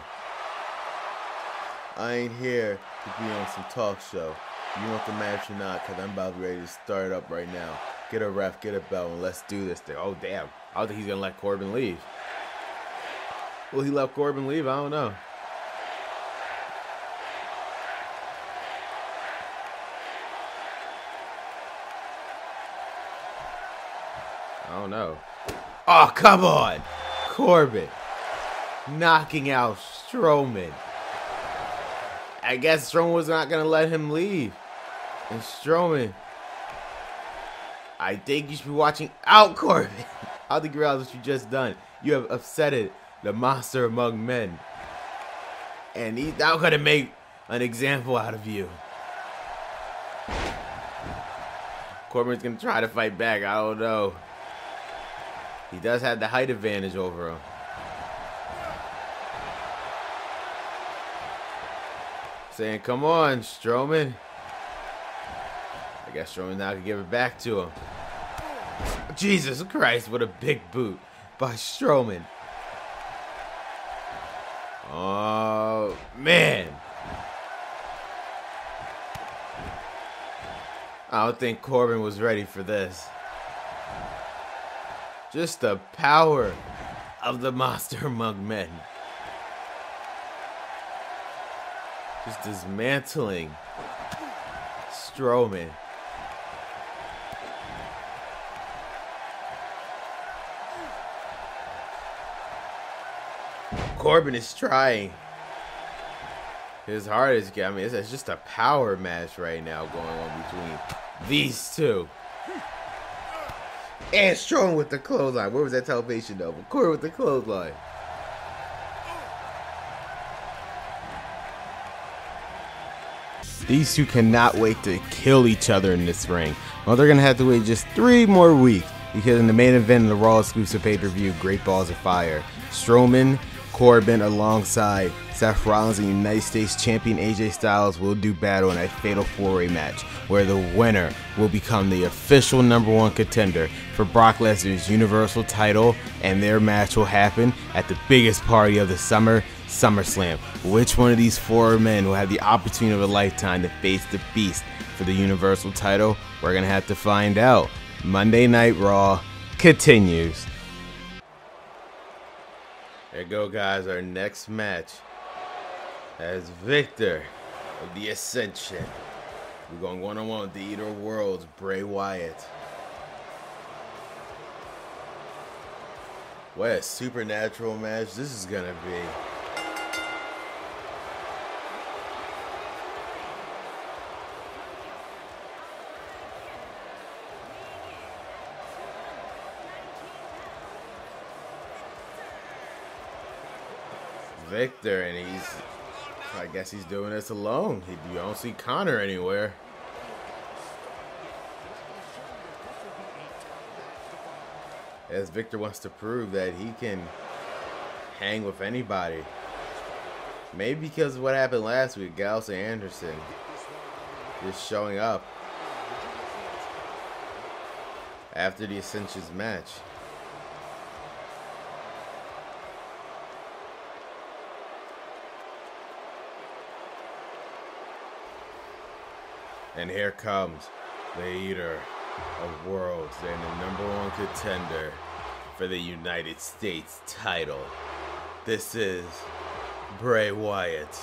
I ain't here to be on some talk show. You want the match or not, because I'm about to be ready to start it up right now. Get a ref, get a bell, and let's do this thing. Oh, damn. I don't think he's going to let Corbin leave. Will he let Corbin leave? I don't know. I don't know. Oh, come on. Corbin knocking out Strowman. I guess Strowman was not going to let him leave. And Strowman, I think you should be watching out, Corbin. I don't think you realize what you just done. You have upsetted the monster among men. And he's now going to make an example out of you. Corbin's going to try to fight back. I don't know. He does have the height advantage over him. Saying, come on, Strowman. I guess Strowman now can give it back to him. Jesus Christ, what a big boot by Strowman. Oh, man. I don't think Corbin was ready for this. Just the power of the monster among men. Just dismantling Strowman. Corbin is trying his hardest. I mean, it's just a power match right now going on between these two. And Strowman with the clothesline. Where was that television though? Corbin with the clothesline. These two cannot wait to kill each other in this ring. Well, they're going to have to wait just 3 more weeks because in the main event of the Raw exclusive pay-per-view, Great Balls of Fire, Strowman, Corbin alongside Seth Rollins and United States Champion AJ Styles will do battle in a fatal 4-way match where the winner will become the official #1 contender for Brock Lesnar's Universal title, and their match will happen at the biggest party of the summer, SummerSlam. Which one of these 4 men will have the opportunity of a lifetime to face the Beast for the Universal title? We're going to have to find out. Monday Night Raw continues. There you go, guys. Our next match as Victor of the Ascension. We're going one-on-one with the Eater of Worlds, Bray Wyatt. What a supernatural match this is going to be. Victor, and I guess he's doing this alone. You don't see Connor anywhere. As Victor wants to prove that he can hang with anybody. Maybe because of what happened last week, Gallows and Anderson just showing up after the Ascension's match. And here comes the Eater of Worlds and the #1 contender for the United States title. This is Bray Wyatt.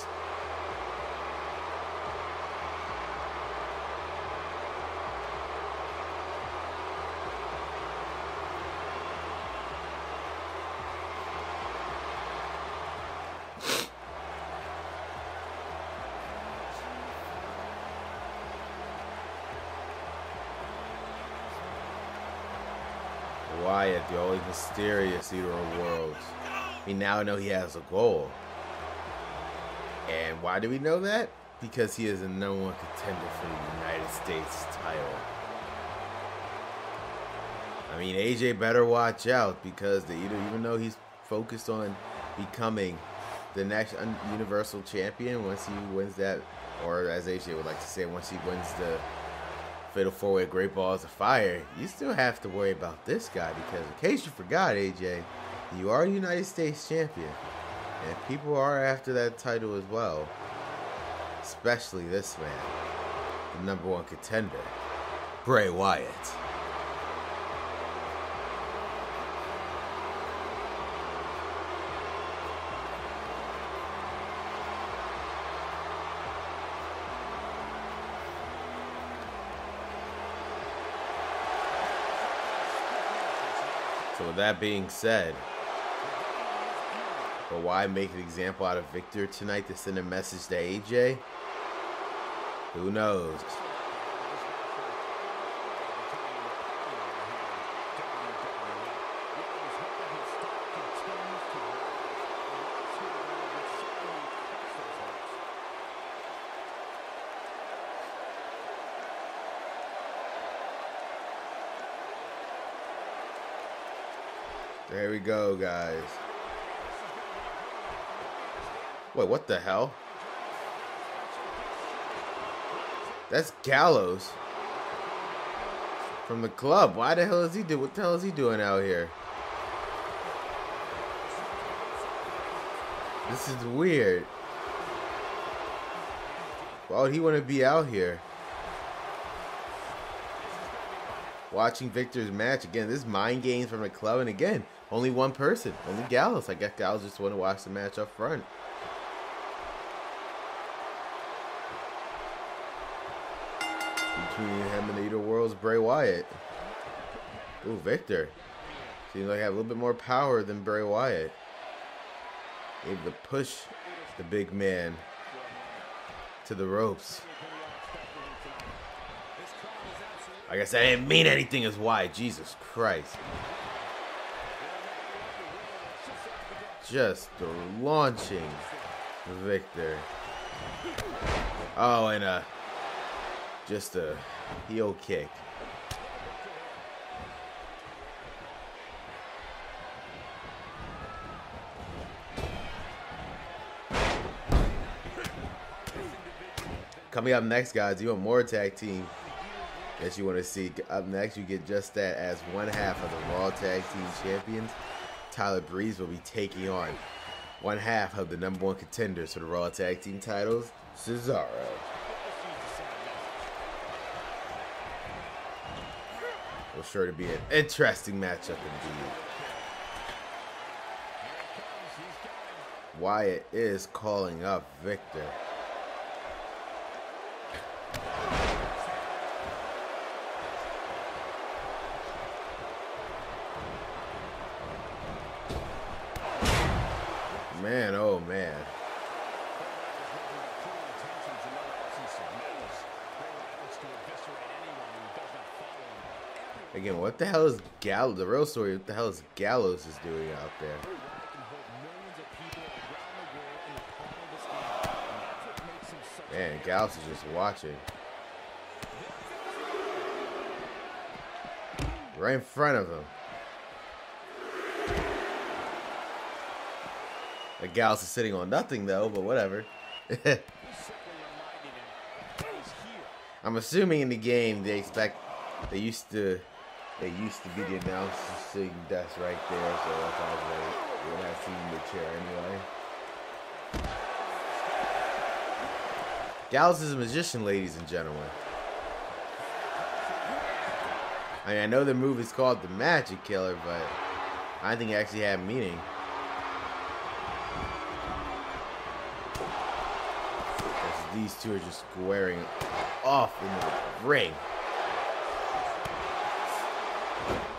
Wyatt, the always mysterious Eater of Worlds. We now know he has a goal. And why do we know that? Because he is the #1 contender for the United States title. I mean, AJ better watch out, because the Eater, even though he's focused on becoming the next Universal Champion, once he wins that, or as AJ would like to say, once he wins the Fatal 4-Way Great Balls of Fire, you still have to worry about this guy, because in case you forgot, AJ, you are United States Champion, and people are after that title as well, especially this man, the #1 contender, Bray Wyatt. So with that being said, but why make an example out of Victor tonight to send a message to AJ? Who knows? There we go, guys. Wait, what the hell? That's Gallows from the club. Why the hell is he doing? What the hell is he doing out here? This is weird. Why would he want to be out here? Watching Victor's match again. This is mind games from the club, and again, only one person, only Gallows. I guess Gallows just want to watch the match up front. Between him and the Eater of Worlds, Bray Wyatt. Ooh, Victor seems like he have a little bit more power than Bray Wyatt. Able to push the big man to the ropes. I guess I didn't mean anything as Wyatt. Jesus Christ. Just launching Victor. Oh, and just a heel kick. Coming up next, guys, you want more tag team that you want to see. Up next, you get just that as one half of the Raw Tag Team Champions. Tyler Breeze will be taking on one half of the #1 contenders for the Raw Tag Team titles, Cesaro. Will sure to be an interesting matchup indeed. Wyatt is calling up Victor. Man, oh man. Again, what the hell is Gallows? The real story, what the hell is Gallows is doing out there? Man, Gallows is just watching. Right in front of him. The Gallows is sitting on nothing though, but whatever. I'm assuming in the game they used to be the announcing desk right there, so that's all right. We'll have seen the chair anyway. Gallows is a magician, ladies and gentlemen. I mean, I know the move is called the Magic Killer, but I think it actually had meaning. These two are just squaring off into the ring.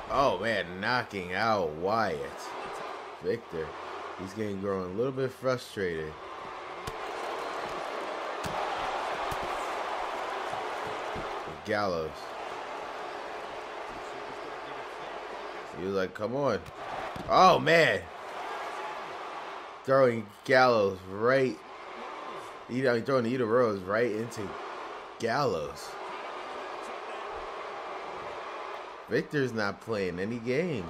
Oh man, knocking out Wyatt. Victor, he's growing a little bit frustrated. Gallows. He was like, come on. Oh man. Throwing Gallows right. Throwing the Eater Rose right into Gallows. Victor's not playing any games.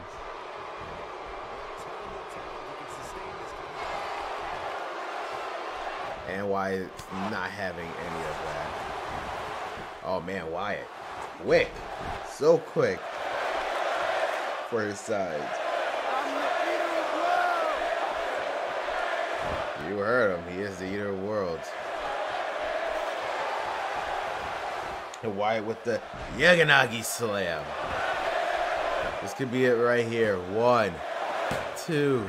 And Wyatt's not having any of that. Oh man, Wyatt. Quick. So quick. For his size. You heard him. He is the Eater of Worlds. And Wyatt with the Yaganagi Slam. This could be it right here. 1, 2.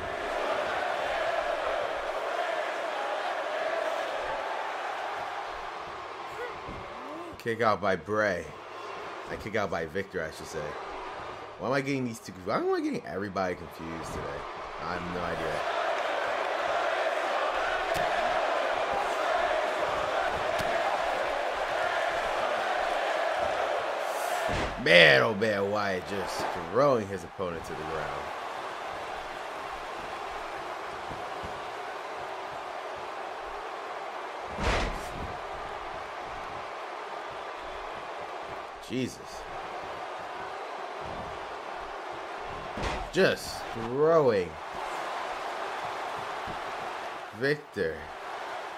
Kick out by Bray. Kick out by Victor, I should say. Why am I getting these two? Why am I getting everybody confused today? I have no idea. Man, oh man, Wyatt just throwing his opponent to the ground. Jesus. Just throwing Victor.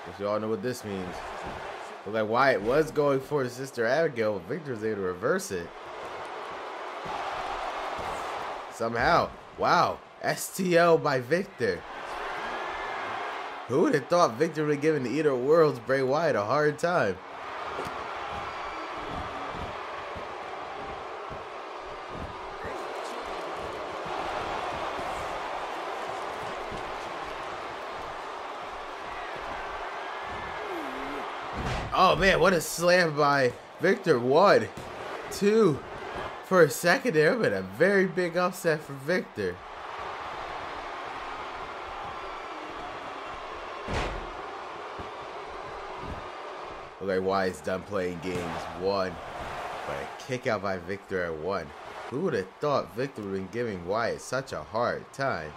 If you all know what this means. Look like Wyatt was going for his sister Abigail, but Victor was able to reverse it. Somehow. Wow. STL by Victor. Who would have thought Victor would have given the Eater of Worlds Bray Wyatt a hard time? Oh man, what a slam by Victor. 1, 2. For a second there, but a very big upset for Victor. Look like Wyatt's done playing games. 1. But a kick out by Victor at 1. Who would have thought Victor would have been giving Wyatt such a hard time?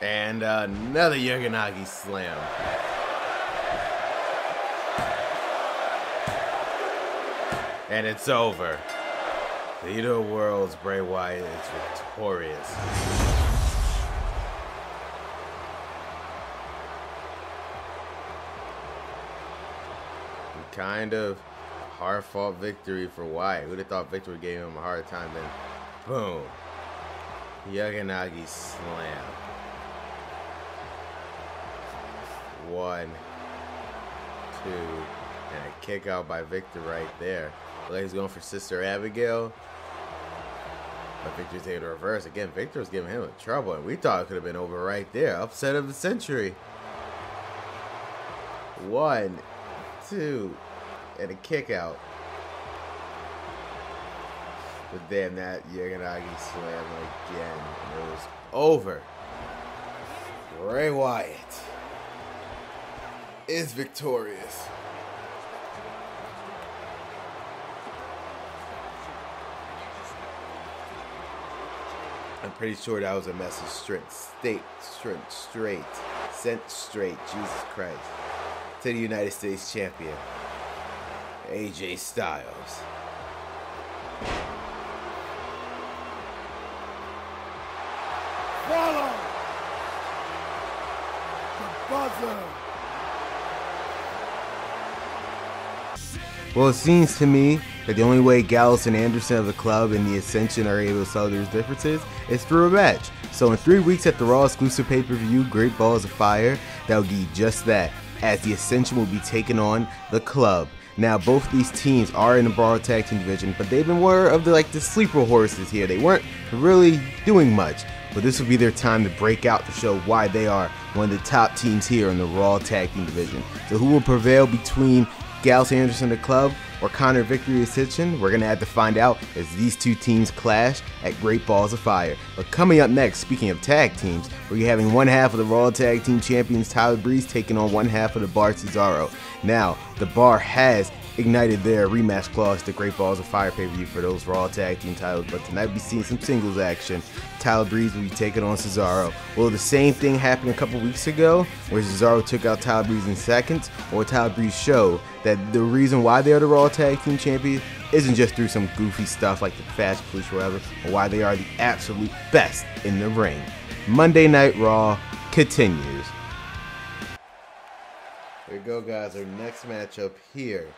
And another Yaganagi slam. And it's over. The leader of the world's Bray Wyatt is victorious. Kind of hard-fought victory for Wyatt. Who'd have thought victory gave him a hard time? Then, boom. Yaganagi slam. 1, 2, and a kick out by Victor right there. Like he's going for Sister Abigail. But Victor's able to reverse. Again, Victor was giving him trouble, and we thought it could have been over right there. Upset of the century. 1, 2, and a kick out. But damn, that Yaganagi slam again. And it was over. Bray Wyatt is victorious. I'm pretty sure that was a message sent straight, Jesus Christ, to the United States champion, AJ Styles. Follow the buzzer. Well, it seems to me that the only way Gallows and Anderson of the club and the Ascension are able to solve their differences is through a match. So in 3 weeks at the Raw exclusive pay-per-view, Great Balls of Fire, that will be just that, as the Ascension will be taking on the club. Now, both these teams are in the Raw Tag Team division, but they've been more of the sleeper horses here. They weren't really doing much, but this will be their time to break out to show why they are one of the top teams here in the Raw Tag Team division. So who will prevail between Gallows and Anderson the club or Connor Victory Ascension? We're going to have to find out as these two teams clash at Great Balls of Fire. But coming up next, speaking of tag teams, we're having one half of the Raw Tag Team Champions Tyler Breeze taking on one half of the Bar Cesaro. Now, the Bar has ignited their rematch clause to Great Balls of Fire pay-per-view for those Raw Tag Team titles, but tonight we'll be seeing some singles action. Tyler Breeze will be taking on Cesaro. Will the same thing happen a couple weeks ago where Cesaro took out Tyler Breeze in seconds, or Tyler Breeze show that the reason why they are the Raw Tag Team Champions isn't just through some goofy stuff like the Fast Police or whatever, or why they are the absolute best in the ring? Monday Night Raw continues. Here we go, guys. Our next matchup here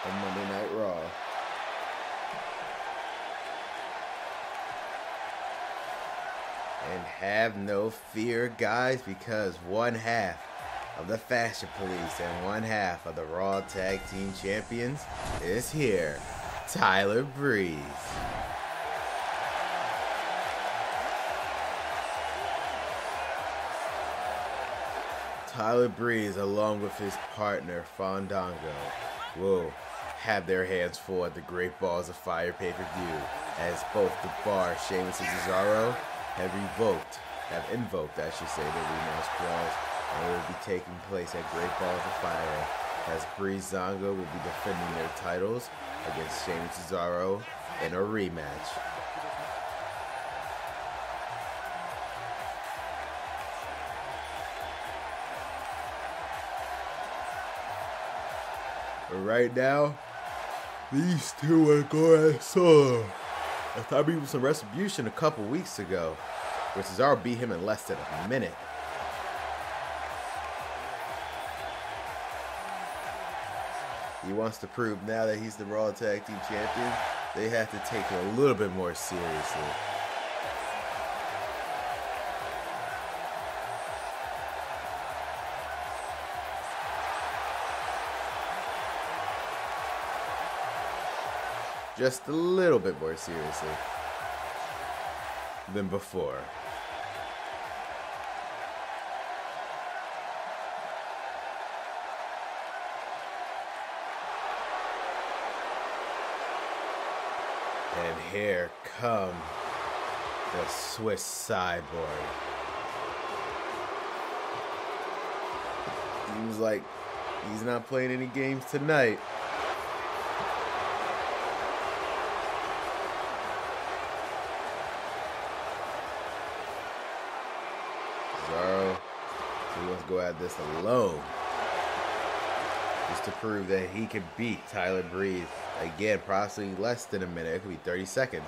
on Monday Night Raw. And have no fear, guys, because one half of the Fashion Police and one half of the Raw Tag Team Champions is here. Tyler Breeze. Tyler Breeze, along with his partner Fandango, will have their hands full at the Great Balls of Fire pay-per-view, as both the Bar, Sheamus and Cesaro, have invoked, the rematch clause, and it will be taking place at Great Balls of Fire, as Breezango will be defending their titles against Sheamus and Cesaro in a rematch. But right now, these two are going solo. I thought he was some retribution a couple weeks ago, where Cesaro beat him in less than a minute. He wants to prove now that he's the Raw Tag Team Champion, they have to take it a little bit more seriously. Just a little bit more seriously than before. And here come the Swiss Cyborg. Seems like he's not playing any games tonight. Cesaro. So he wants to go at this alone. Just to prove that he can beat Tyler Breeze. Again, possibly less than a minute. It could be 30 seconds.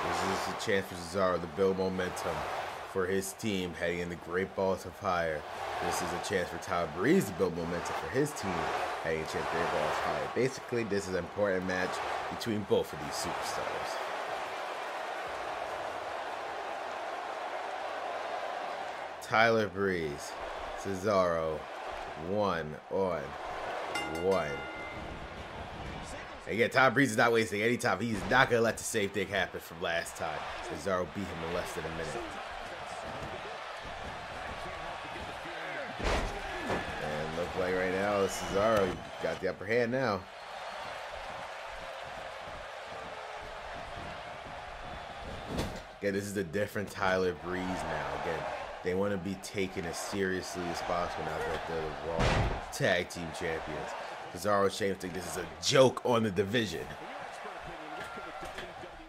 This is a chance for Cesaro to build momentum for his team heading into Great Balls of Fire. This is a chance for Tyler Breeze to build momentum for his team heading into Great Balls of Fire. Basically, this is an important match between both of these superstars. Tyler Breeze, Cesaro, 1-on-1. Again, Tyler Breeze is not wasting any time. He's not going to let the same thing happen from last time. Cesaro beat him in less than a minute. And look like right now, Cesaro got the upper hand now. Again, this is a different Tyler Breeze now. Again, they want to be taken as seriously as possible now that they're the Raw Tag Team Champions. Cesaro and Shane think this is a joke on the division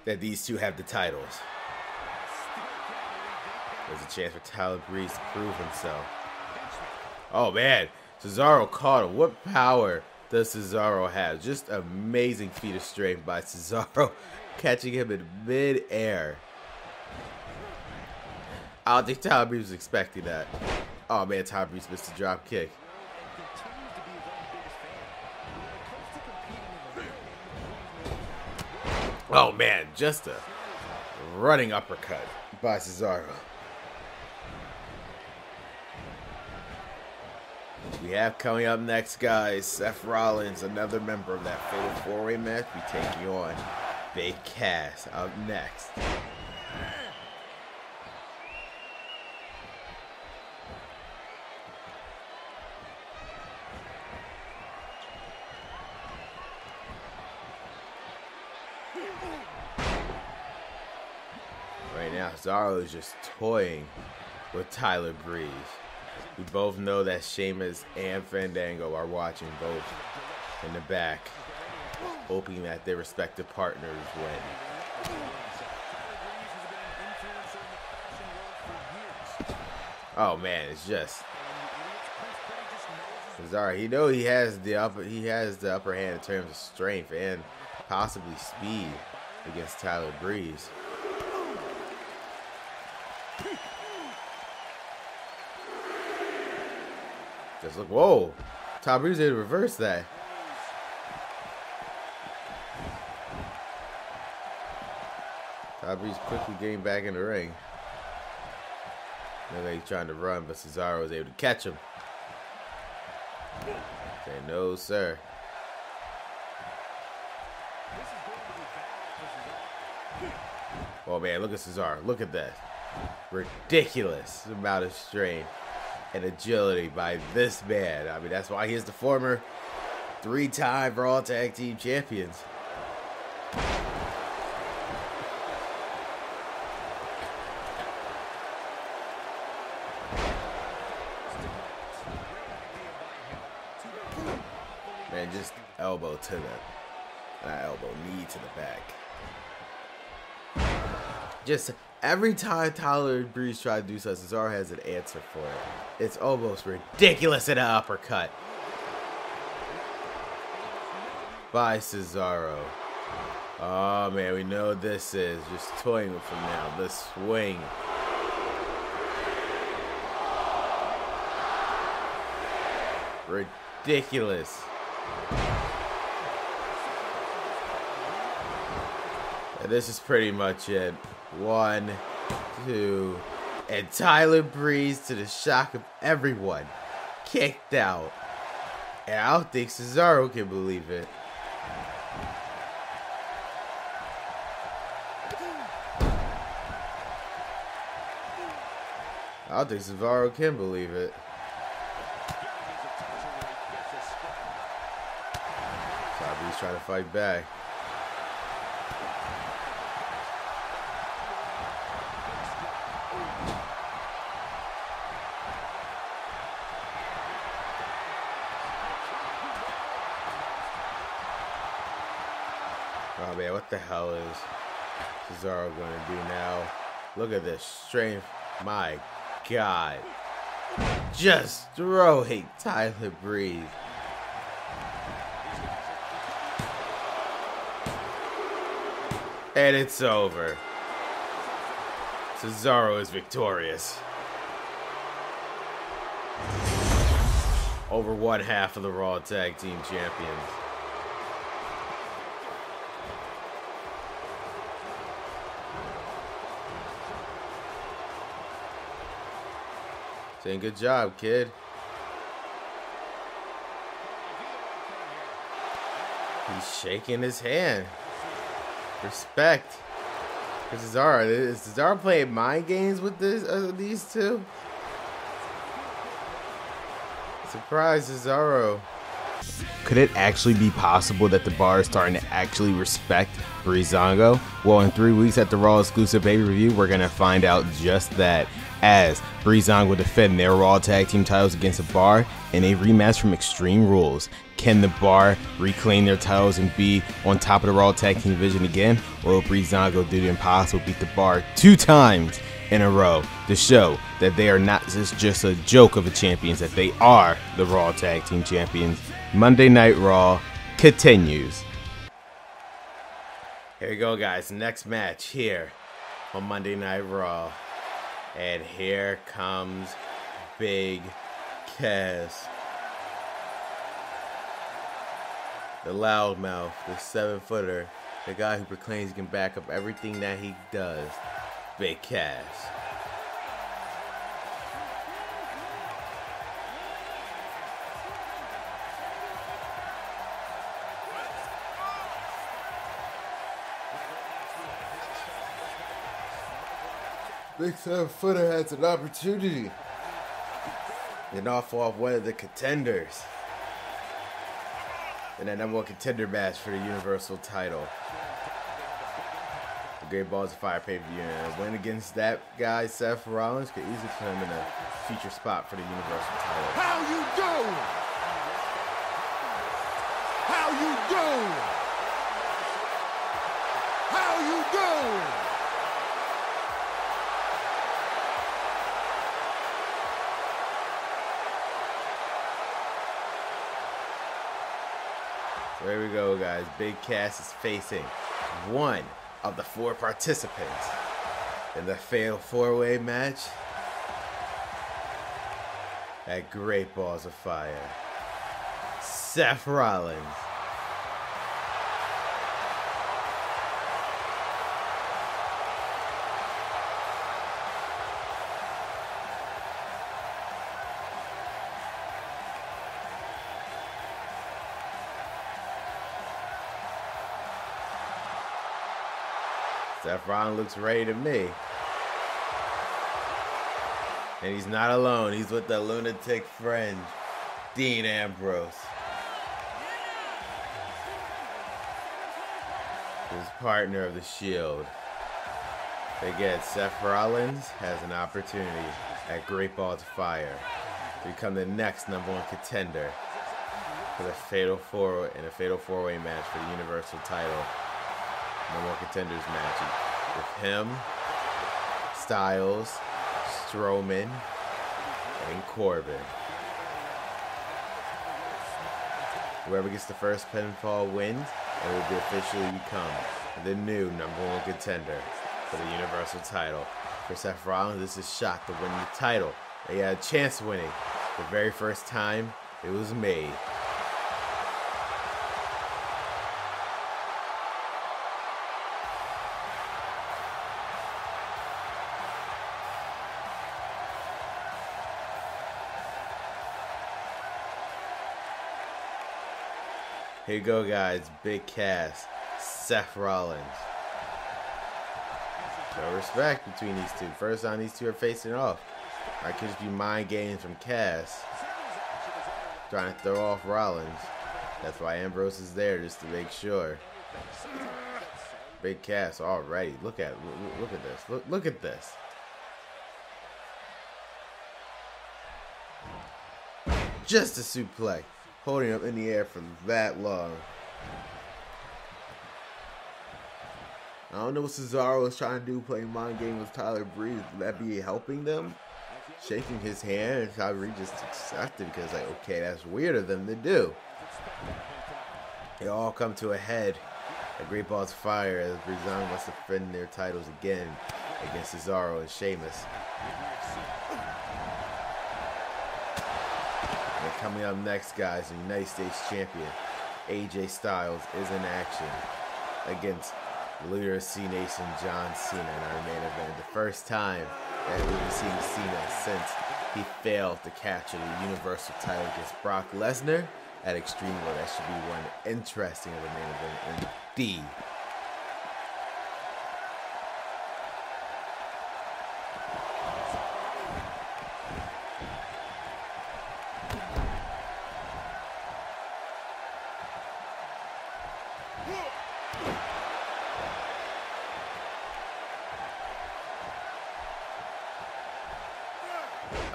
that these two have the titles. There's a chance for Tyler Breeze to prove himself. Oh man, Cesaro caught him. What power does Cesaro have? Just amazing feat of strength by Cesaro, catching him in mid-air. I don't think Tyler Breeze was expecting that. Oh man, Tyler Breeze missed a drop kick. Oh man, just a running uppercut by Cesaro. We have coming up next, guys, Seth Rollins, another member of that Fatal 4-Way match, be taking on Big Cass up next. Right now, Cesaro is just toying with Tyler Breeze. We both know that Sheamus and Fandango are watching both in the back, hoping that their respective partners win. Oh man, it's just Cesaro. He knows he has the upper hand in terms of strength and possibly speed against Tyler Breeze. Just look, whoa! Tyler Breeze able to reverse that. Tyler Breeze quickly getting back in the ring. Look like he's trying to run, but Cesaro was able to catch him. Say no, sir. Oh man, look at Cesaro. Look at that. Ridiculous amount of strain and agility by this man. I mean, that's why he's the former 3-time Raw Tag Team Champions. Man, just elbow to the, not elbow, knee to the back. Just every time Tyler Breeze tries to do so, Cesaro has an answer for it. It's almost ridiculous in an uppercut by Cesaro. Oh man, we know this is just toying with him now. The swing. Ridiculous. And this is pretty much it. 1, 2, and Tyler Breeze, to the shock of everyone, kicked out. And I don't think Cesaro can believe it. I don't think Cesaro can believe it. Tyler Breeze trying to fight back. Oh man, what the hell is Cesaro going to do now? Look at this strength. My God. Just throwing Tyler Breeze. And it's over. Cesaro is victorious. Over one half of the Raw Tag Team Champions. Saying good job, kid. He's shaking his hand. Respect for Cesaro. Is Cesaro playing mind games with these two? Surprise, Cesaro. Could it actually be possible that the bar is starting to actually respect Breezango? Well, in 3 weeks at the Raw exclusive pay-per-view, we're going to find out just that, as Breezango will defend their Raw Tag Team titles against the Bar in a rematch from Extreme Rules. Can the Bar reclaim their titles and be on top of the Raw Tag Team division again? Or will Breezango do the impossible, beat the Bar 2 times in a row to show that they are not just a joke of a champions, that they are the Raw Tag Team Champions? Monday Night Raw continues. Here we go, guys. Next match here on Monday Night Raw. And here comes Big Cass. The loudmouth, the 7-footer, the guy who proclaims he can back up everything that he does. Big Cass. Big 7-footer has an opportunity to knock off one of the contenders in that #1 contender match for the Universal title. The Great Balls of Fire pay-per-view, and a win against that guy, Seth Rollins, could easily put him in a future spot for the Universal title. How you doing? How you doing? How you doing? So here we go, guys. Big Cass is facing one of the 4 participants in the Fatal 4-Way match at Great Balls of Fire. Seth Rollins. Seth Rollins looks ready to me. And he's not alone. He's with the lunatic friend, Dean Ambrose. His partner of the Shield. Again, Seth Rollins has an opportunity at Great Balls of Fire to become the next #1 contender for the Fatal 4 in a Fatal 4-Way match for the Universal title. #1 contenders match with him, Styles, Strowman, and Corbin. Whoever gets the first pinfall wins and will officially become the new #1 contender for the Universal title. For Seth Rollins, this is shot to win the title. He had a chance of winning the very first time it was made. Here you go, guys. Big Cass, Seth Rollins. No respect between these two. First time these two are facing off. I could just be mind games from Cass, trying to throw off Rollins. That's why Ambrose is there, just to make sure. Big Cass already. Look at this. Look at this. Just a suplex. Holding up in the air for that long. I don't know what Cesaro is trying to do, playing mind game with Tyler Breeze. Would that be helping them? Shaking his hand, and Tyler Breeze just accepted because, like, okay, that's weird of them to do. They all come to a head. A Great Balls of Fire as Breezango must defend their titles again against Cesaro and Sheamus. And coming up next, guys, the United States Champion AJ Styles is in action against the leader of C-Nation, John Cena, in our main event. The first time that we've seen Cena since he failed to capture the Universal title against Brock Lesnar at Extreme Rules. That should be one interesting of the main event indeed.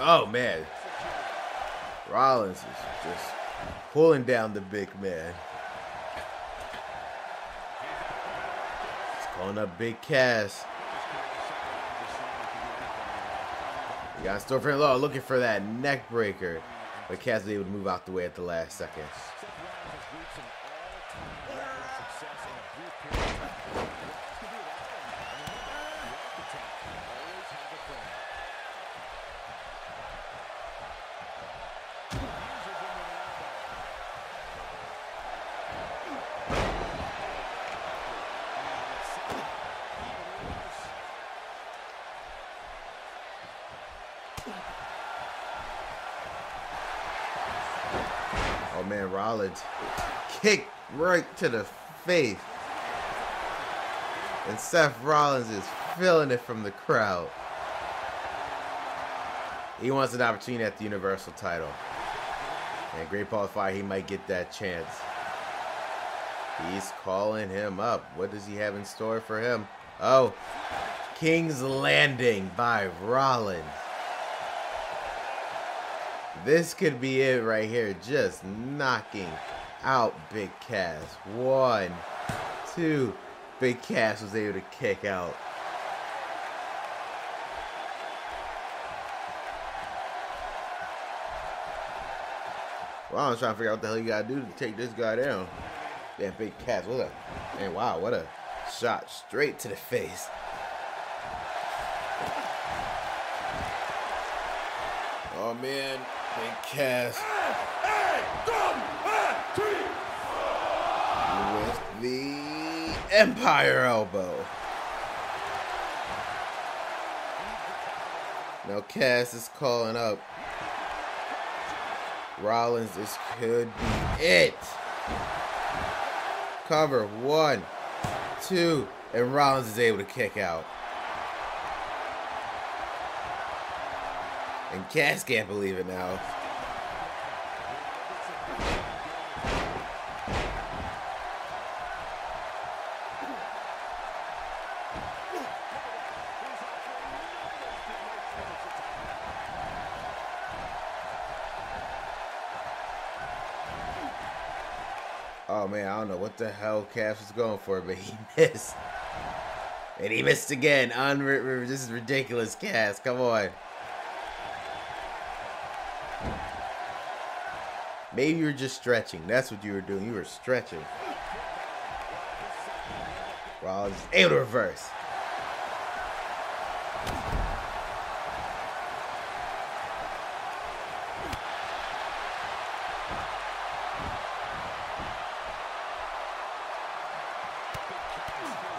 Oh man, Rollins is just pulling down the big man. He's calling up Big Cass. He got store for Law looking for that neck breaker, but Cass was able to move out the way at the last second. Oh man, Rollins kicked right to the face. And Seth Rollins is feeling it from the crowd. He wants an opportunity at the Universal title. And Great Balls of Fire, he might get that chance. He's calling him up. What does he have in store for him? Oh, King's Landing by Rollins. This could be it right here. Just knocking out Big Cass. 1, 2. Big Cass was able to kick out. Well, I'm trying to figure out what the hell you gotta do to take this guy down. Damn, Big Cass. What a, man, wow, what a shot straight to the face. Oh man, Big Cass with the Empire Elbow. Now Cass is calling up Rollins. This could be it. Cover 1, 2, and Rollins is able to kick out. And Cass can't believe it now. Oh man, I don't know what the hell Cass was going for, but he missed. And he missed again. This is ridiculous, Cass. Come on. Maybe you were just stretching. That's what you were doing. You were stretching. Rollins able to reverse.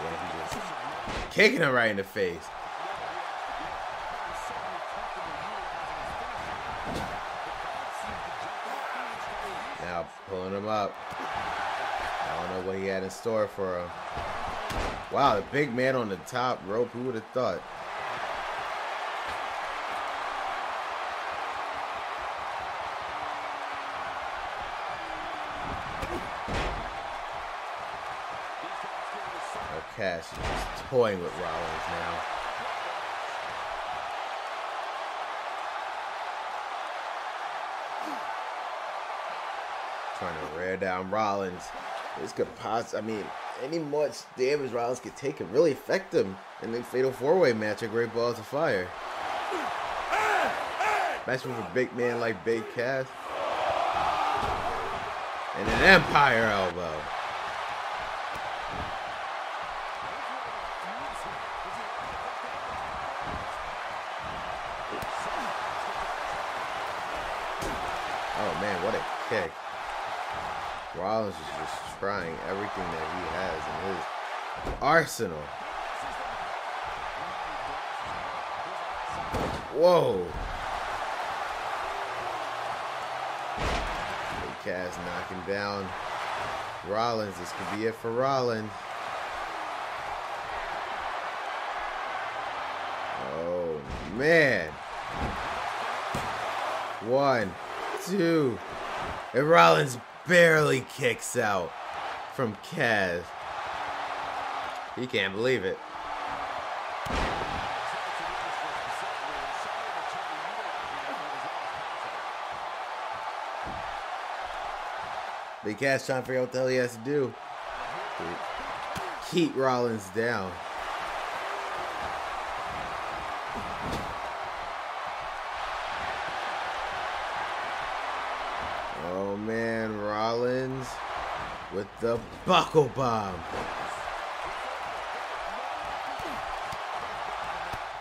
Yeah, he just kicking him right in the face. Now pulling him up. I don't know what he had in store for him. Wow, the big man on the top rope. Who would have thought? Cass is just toying with Rollins now. Trying to wear down Rollins. This could possibly, I mean, any much damage Rollins could take can really affect him in the Fatal 4-Way match at Great Balls of Fire. Match with a big man like Big Cass. And an Empire Elbow. Oh man, what a kick. Rollins is just trying everything that he has in his arsenal. Whoa. Big Cass knocking down Rollins. This could be it for Rollins. Oh man. 1, 2. And Rollins barely kicks out from Cass. He can't believe it. Big Cass trying to figure out what the hell he has to do to keep Rollins down. Oh man, Rollins with the buckle bomb.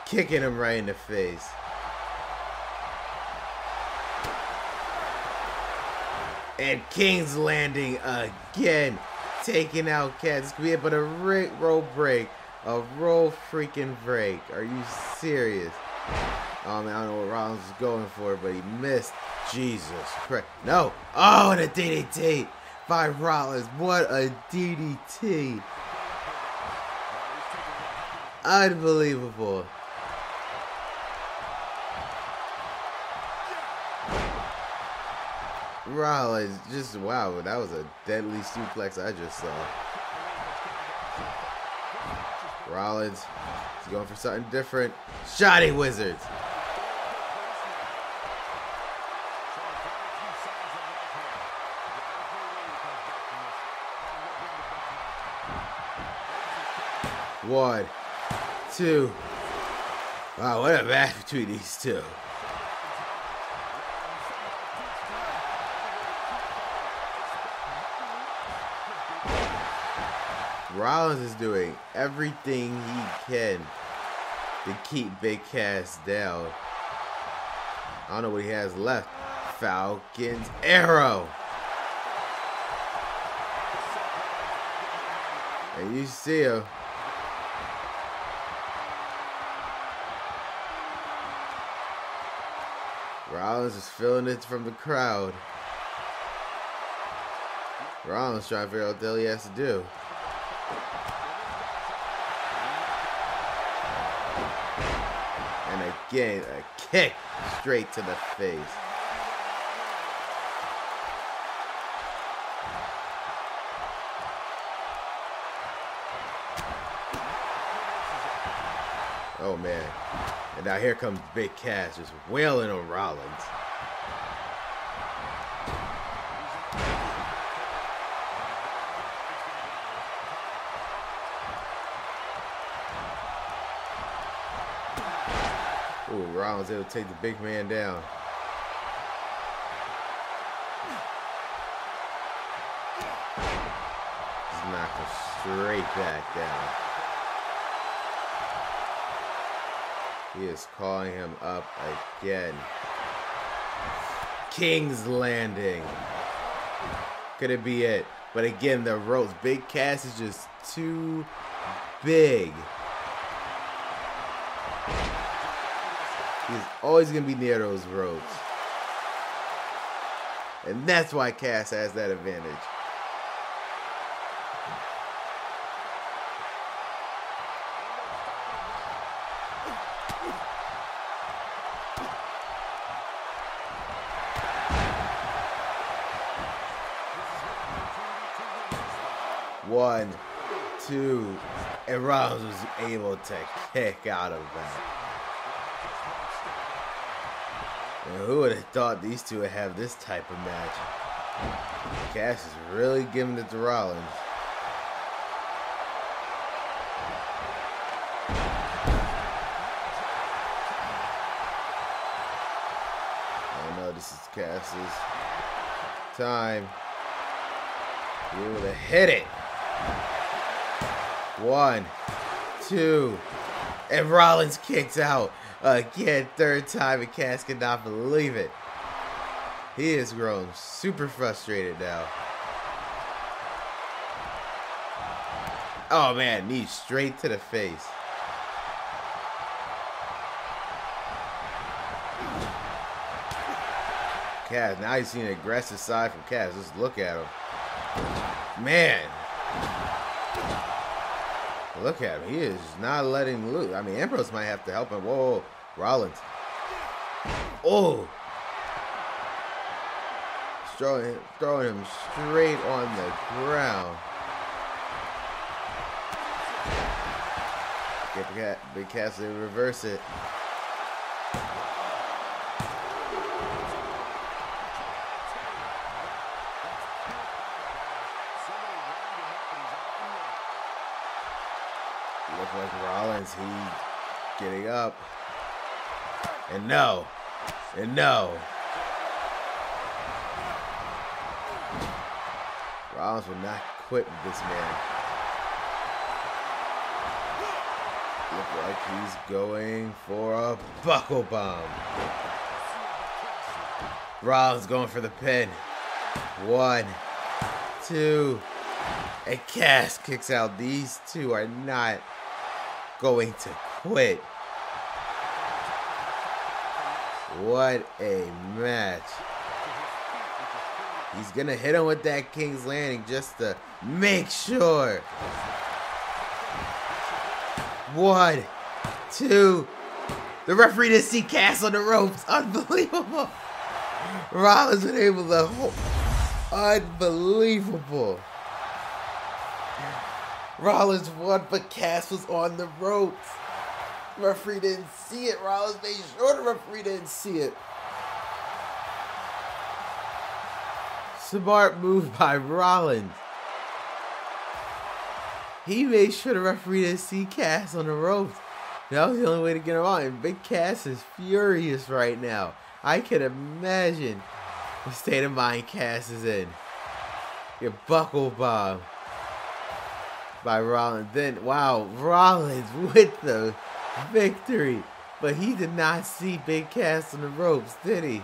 Kicking him right in the face. And King's Landing again, taking out Cass. This could be it, but a roll break. A roll freaking break. Are you serious? Oh man, I don't know what Rollins was going for, but he missed. Jesus Christ. No. Oh, and a DDT by Rollins. What a DDT. Unbelievable. Rollins, just wow, that was a deadly suplex I just saw. Rollins is going for something different. Shoddy Wizards. One, two. Wow, what a match between these two. Rollins is doing everything he can to keep Big Cass down. I don't know what he has left. Falcon's Arrow. And you see him. Rollins is feeling it from the crowd. Rollins trying to figure out what the hell he has to do. And again, a kick straight to the face. Oh man. And now here comes Big Cass just wailing on Rollins. Ooh, Rollins able to take the big man down. Just knock him straight back down. He is calling him up again. King's Landing. Could it be it? But again, the ropes. Big Cass is just too big. He's always going to be near those ropes. And that's why Cass has that advantage. One, two, and Rollins was able to kick out of that. And who would have thought these two would have this type of match? Cass is really giving it to Rollins. Cass's time. Be able to hit it. 1, 2, and Rollins kicks out again, third time, and Cass cannot believe it. He has grown super frustrated now. Oh man, knee straight to the face. Cass, now you see an aggressive side from Cass. Just look at him. Man. Look at him. He is not letting loose. I mean, Ambrose might have to help him. Whoa, Rollins. Oh. Throwing him straight on the ground. Get Big Cass to reverse it. Look like Rollins, he's getting up. And no. And no. Rollins will not quit with this man. Look like he's going for a buckle bomb. Rollins going for the pin. 1, 2, and Cass kicks out. These two are not going to quit. What a match. He's going to hit him with that King's Landing just to make sure. 1, 2. The referee didn't see Cass on the ropes. Unbelievable. Rollins was able to hold. Unbelievable. Rollins won, but Cass was on the ropes. The referee didn't see it. Rollins made sure the referee didn't see it. Smart move by Rollins. He made sure the referee didn't see Cass on the ropes. That was the only way to get him on. And Big Cass is furious right now. I can imagine the state of mind Cass is in. Your buckle bomb by Rollins. Then, wow, Rollins with the victory. But he did not see Big Cass on the ropes, did he?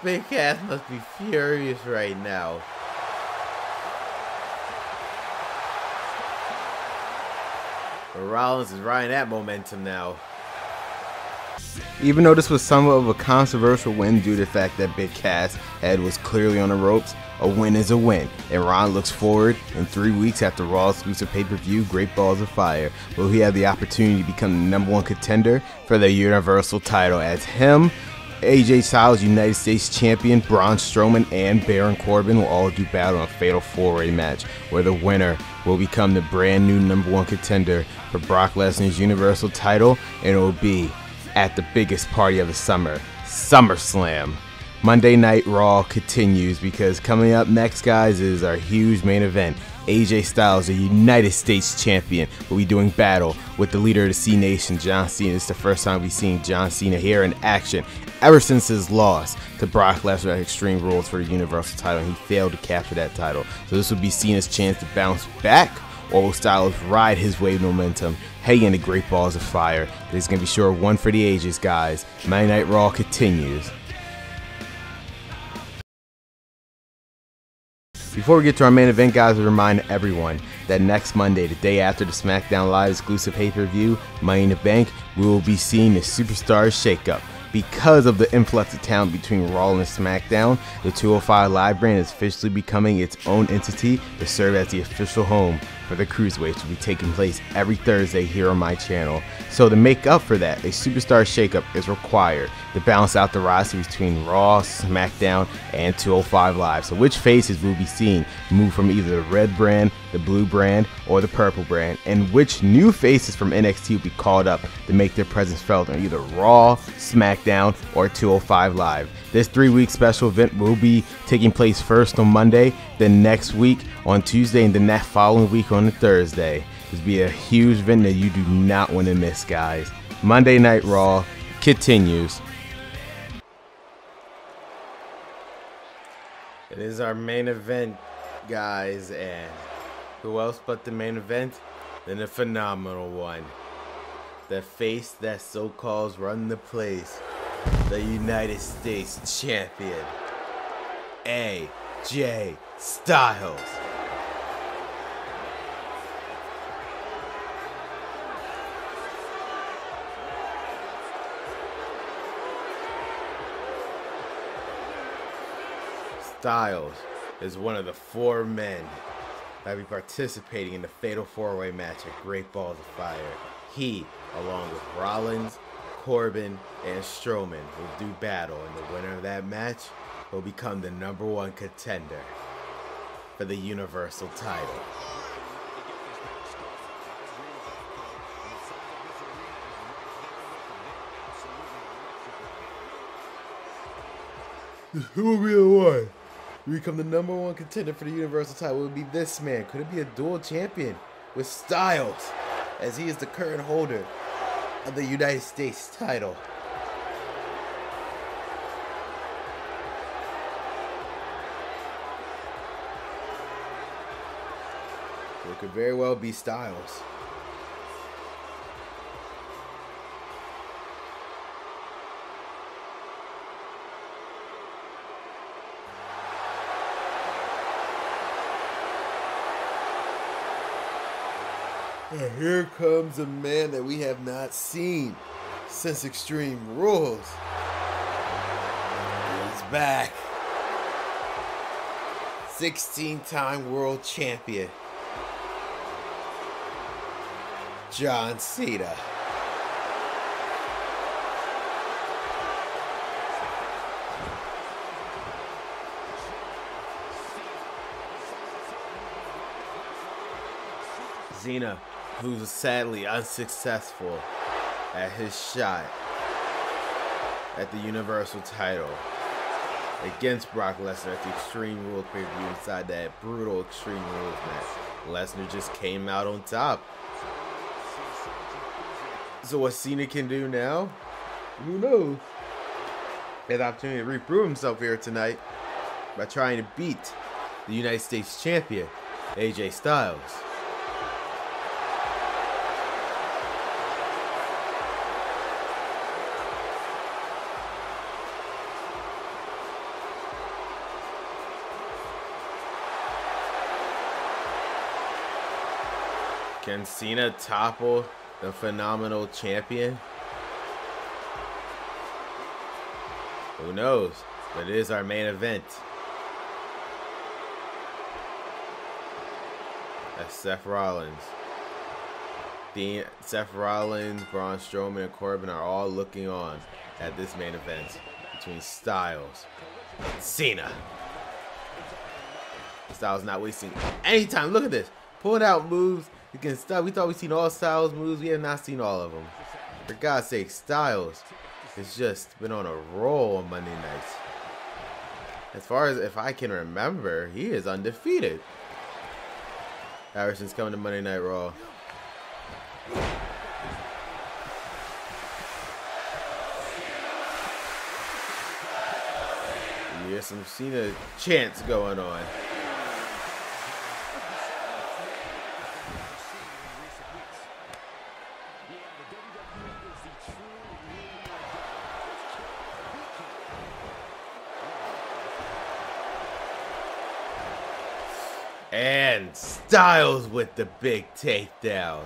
Big Cass must be furious right now. But Rollins is riding that momentum now. Even though this was somewhat of a controversial win due to the fact that Big Cass' head was clearly on the ropes, a win is a win, and Ron looks forward in 3 weeks after Raw's exclusive pay-per-view, Great Balls of Fire, will he have the opportunity to become the #1 contender for the Universal title as him, AJ Styles, United States Champion, Braun Strowman, and Baron Corbin will all do battle in a fatal 4-way match where the winner will become the brand new #1 contender for Brock Lesnar's Universal title, and it will be at the biggest party of the summer, SummerSlam. Monday Night Raw continues because coming up next, guys, is our huge main event. AJ Styles, the United States Champion, will be doing battle with the leader of the C Nation, John Cena. It's the first time we've seen John Cena here in action ever since his loss to Brock Lesnar at Extreme Rules for the Universal title, and he failed to capture that title. So this will be Cena's chance to bounce back, or will Styles ride his wave momentum heading into Great Balls of Fire? There's going to be sure one for the ages, guys. Monday Night Raw continues. Before we get to our main event, guys, we remind everyone that next Monday, the day after the Smackdown Live exclusive pay-per-view, Money in the Bank, we will be seeing the Superstar Shakeup. Because of the influx of talent between Raw and SmackDown, the 205 Live brand is officially becoming its own entity to serve as the official home for the Cruiserweights, which will be taking place every Thursday here on my channel. So to make up for that, a Superstar Shakeup is required to balance out the roster between Raw, SmackDown, and 205 Live. So which faces will be seen move from either the red brand, the blue brand, or the purple brand, and which new faces from NXT will be called up to make their presence felt on either Raw, SmackDown, or 205 Live. This 3-week special event will be taking place first on Monday, then next week on Tuesday, and then that following week on Thursday. This will be a huge event that you do not want to miss, guys. Monday Night Raw continues. It is our main event, guys, and who else but the main event than the phenomenal one. The face that so-called run the place, the United States Champion, AJ Styles. Styles is one of the 4 men that will be participating in the Fatal 4-Way match at Great Balls of Fire. He, along with Rollins, Corbin, and Strowman, will do battle, and the winner of that match will become the #1 contender for the Universal title. Who will be the one to become the #1 contender for the Universal title? Will it be this man? Could it be a dual champion with Styles, as he is the current holder of the United States title? It could very well be Styles. And here comes a man that we have not seen since Extreme Rules. He's back. 16-time world champion, John Cena. Cena, who's sadly unsuccessful at his shot at the Universal title against Brock Lesnar at the Extreme Rules pay-per-view inside that brutal Extreme Rules match. Lesnar just came out on top. So what Cena can do now, who knows? He has the opportunity to reprove himself here tonight by trying to beat the United States Champion, AJ Styles. Can Cena topple the phenomenal champion? Who knows? But it is our main event. That's Seth Rollins. Seth Rollins, Braun Strowman, and Corbin are all looking on at this main event between Styles and Cena. Styles not wasting any time. Look at this. Pulling out moves against Styles. We thought we'd seen all Styles moves. We have not seen all of them. For God's sake, Styles has just been on a roll on Monday nights. As far as if I can remember, he is undefeated ever since coming to Monday Night Raw. There's some Cena chants going on. And Styles with the big takedown.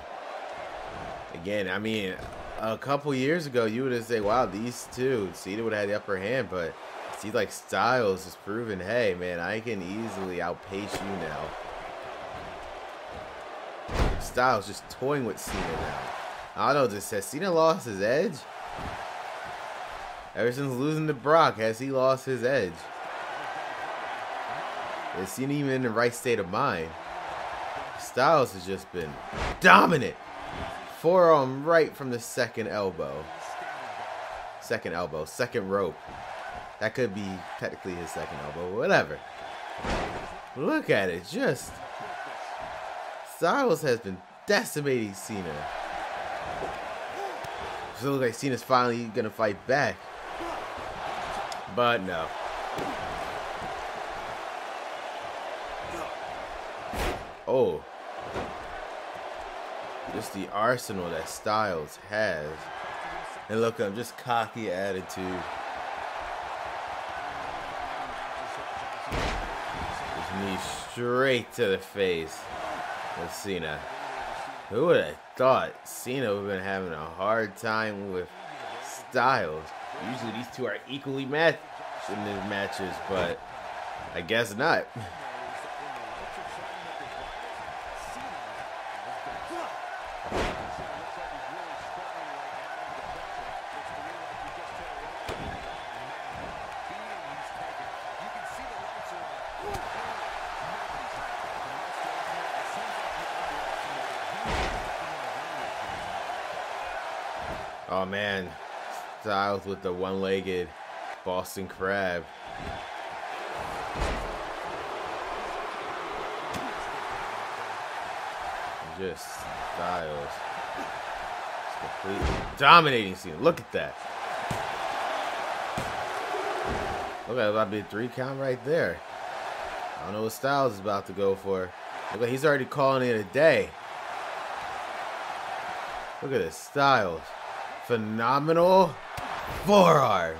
Again, I mean, a couple years ago, you would have said, wow, these two, Cena would have had the upper hand, but it seems like Styles has proven, hey, man, I can easily outpace you now. Styles just toying with Cena now. I don't know, just has Cena lost his edge? Ever since losing to Brock, has he lost his edge? Is Cena even in the right state of mind? Styles has just been dominant. Forearm right from the second elbow. Second rope. That could be technically his second elbow, whatever. Look at it, just Styles has been decimating Cena. So it looks like Cena's finally gonna fight back. But no. Oh. Just the arsenal that Styles has. And look at him, just cocky attitude. His knee straight to the face of Cena. Who would have thought Cena would have been having a hard time with Styles? Usually these two are equally matched in these matches, but I guess not. Oh man, Styles with the one-legged Boston Crab. Just Styles. Just completely dominating Cena. Look at that. Look at that, be a 3 count right there. I don't know what Styles is about to go for. Look like he's already calling it a day. Look at this, Styles. Phenomenal forearm.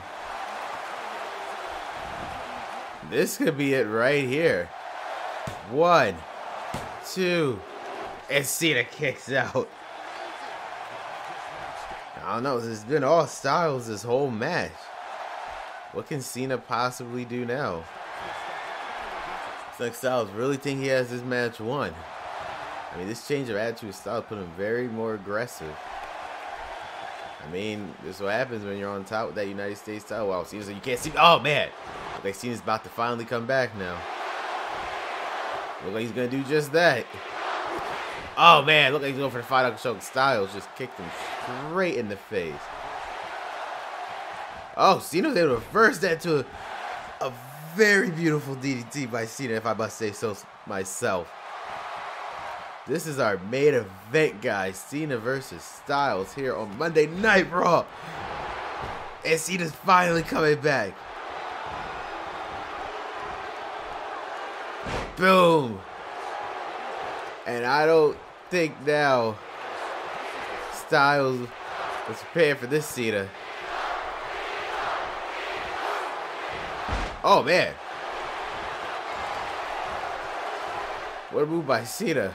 This could be it right here. 1, 2, and Cena kicks out. I don't know. It's been all Styles this whole match. What can Cena possibly do now? It's like Styles really think he has this match won. I mean, this change of attitude Styles put him very more aggressive. I mean, this is what happens when you're on top with that United States title. Wow, Cena's like, you can't see. Oh, man. Look like Cena's about to finally come back now. Look like he's going to do just that. Oh, man. Look like he's going for the final choke. Styles just kicked him straight in the face. Oh, Cena was able to reverse that to a very beautiful DDT by Cena, if I must say so myself. This is our main event, guys. Cena versus Styles here on Monday Night Raw. And Cena's finally coming back. Boom. And I don't think now Styles was prepared for this Cena. Oh, man. What a move by Cena.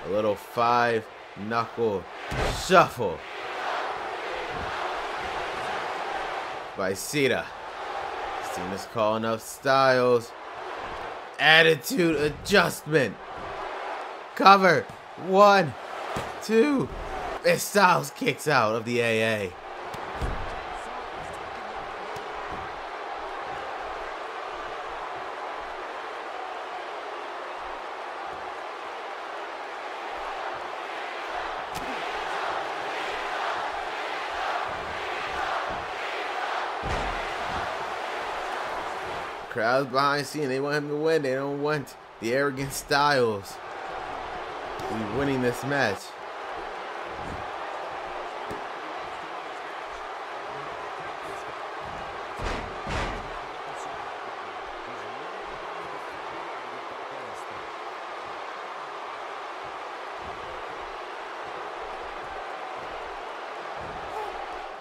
A little 5-knuckle shuffle by Cena. Cena's calling up Styles. Attitude adjustment. Cover. 1, 2. And Styles kicks out of the AA. Crowds behind Cena, they want him to win. They don't want the arrogant Styles to be winning this match.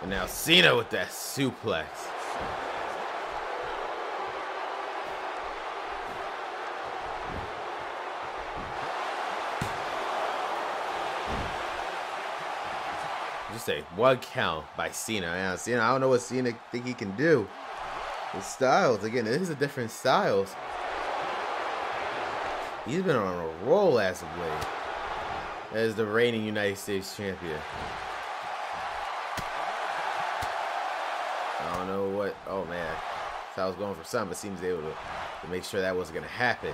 And now Cena with that suplex. Just a 1 count by Cena. Man, Cena, I don't know what Cena think he can do with Styles. Again, this is a different Styles. He's been on a roll as of late as the reigning United States champion. I don't know what. Oh man, Styles going for something, but seems able to make sure that wasn't going to happen.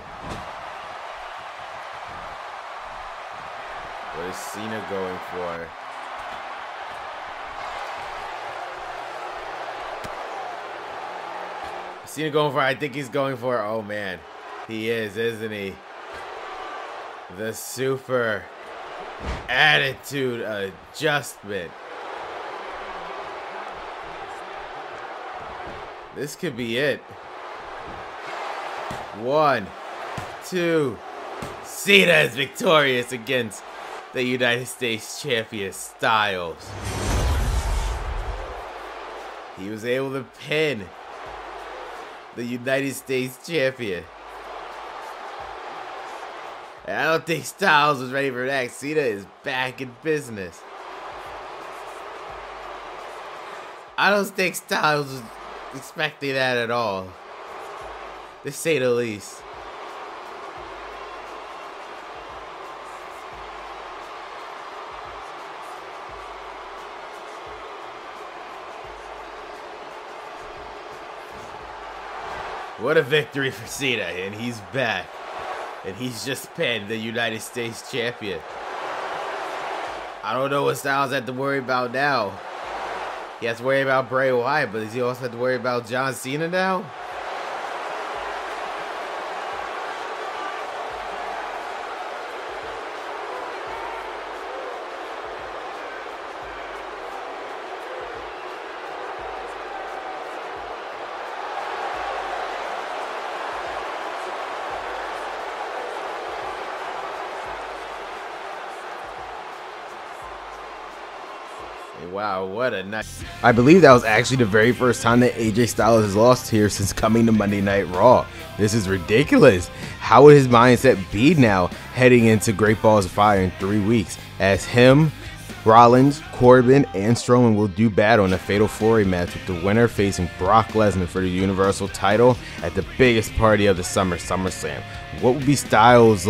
What is Cena going for? Cena going for, I think he's going for, oh man, he is, isn't he? The super Attitude adjustment. This could be it. 1, 2. Cena is victorious against the United States Champion Styles. He was able to pin the United States Champion. And I don't think Styles was ready for that. Cena is back in business. I don't think Styles was expecting that at all, to say the least. What a victory for Cena, and he's back. And he's just pinned the United States Champion. I don't know what Styles had to worry about now. He has to worry about Bray Wyatt, but does he also have to worry about John Cena now? Wow, what a night. I believe that was actually the very first time that AJ Styles has lost here since coming to Monday Night Raw. This is ridiculous. How would his mindset be now heading into Great Balls of Fire in 3 weeks? As him, Rollins, Corbin, and Strowman will do battle in a Fatal 4-Way match, with the winner facing Brock Lesnar for the Universal title at the biggest party of the summer, SummerSlam. What would be Styles'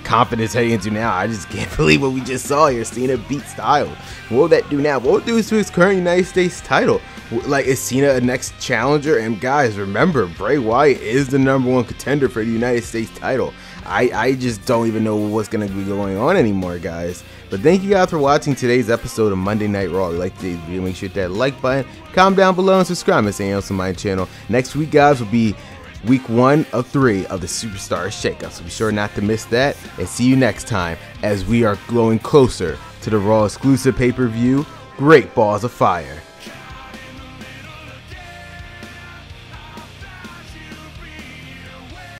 confidence heading into now? I just can't believe what we just saw here. Cena beat Styles. What will that do now? What will it do to his current United States title? Is Cena a next challenger? And guys, remember, Bray Wyatt is the #1 contender for the United States title. I just don't even know what's going to be going on anymore, guys. But thank you guys for watching today's episode of Monday Night Raw. If you like today's video, make sure to hit that like button, comment down below, and subscribe to anything else on my channel. Next week, guys, will be Week 1 of 3 of the Superstar Shakeup, so be sure not to miss that, and see you next time as we are going closer to the Raw exclusive pay-per-view, Great Balls of Fire.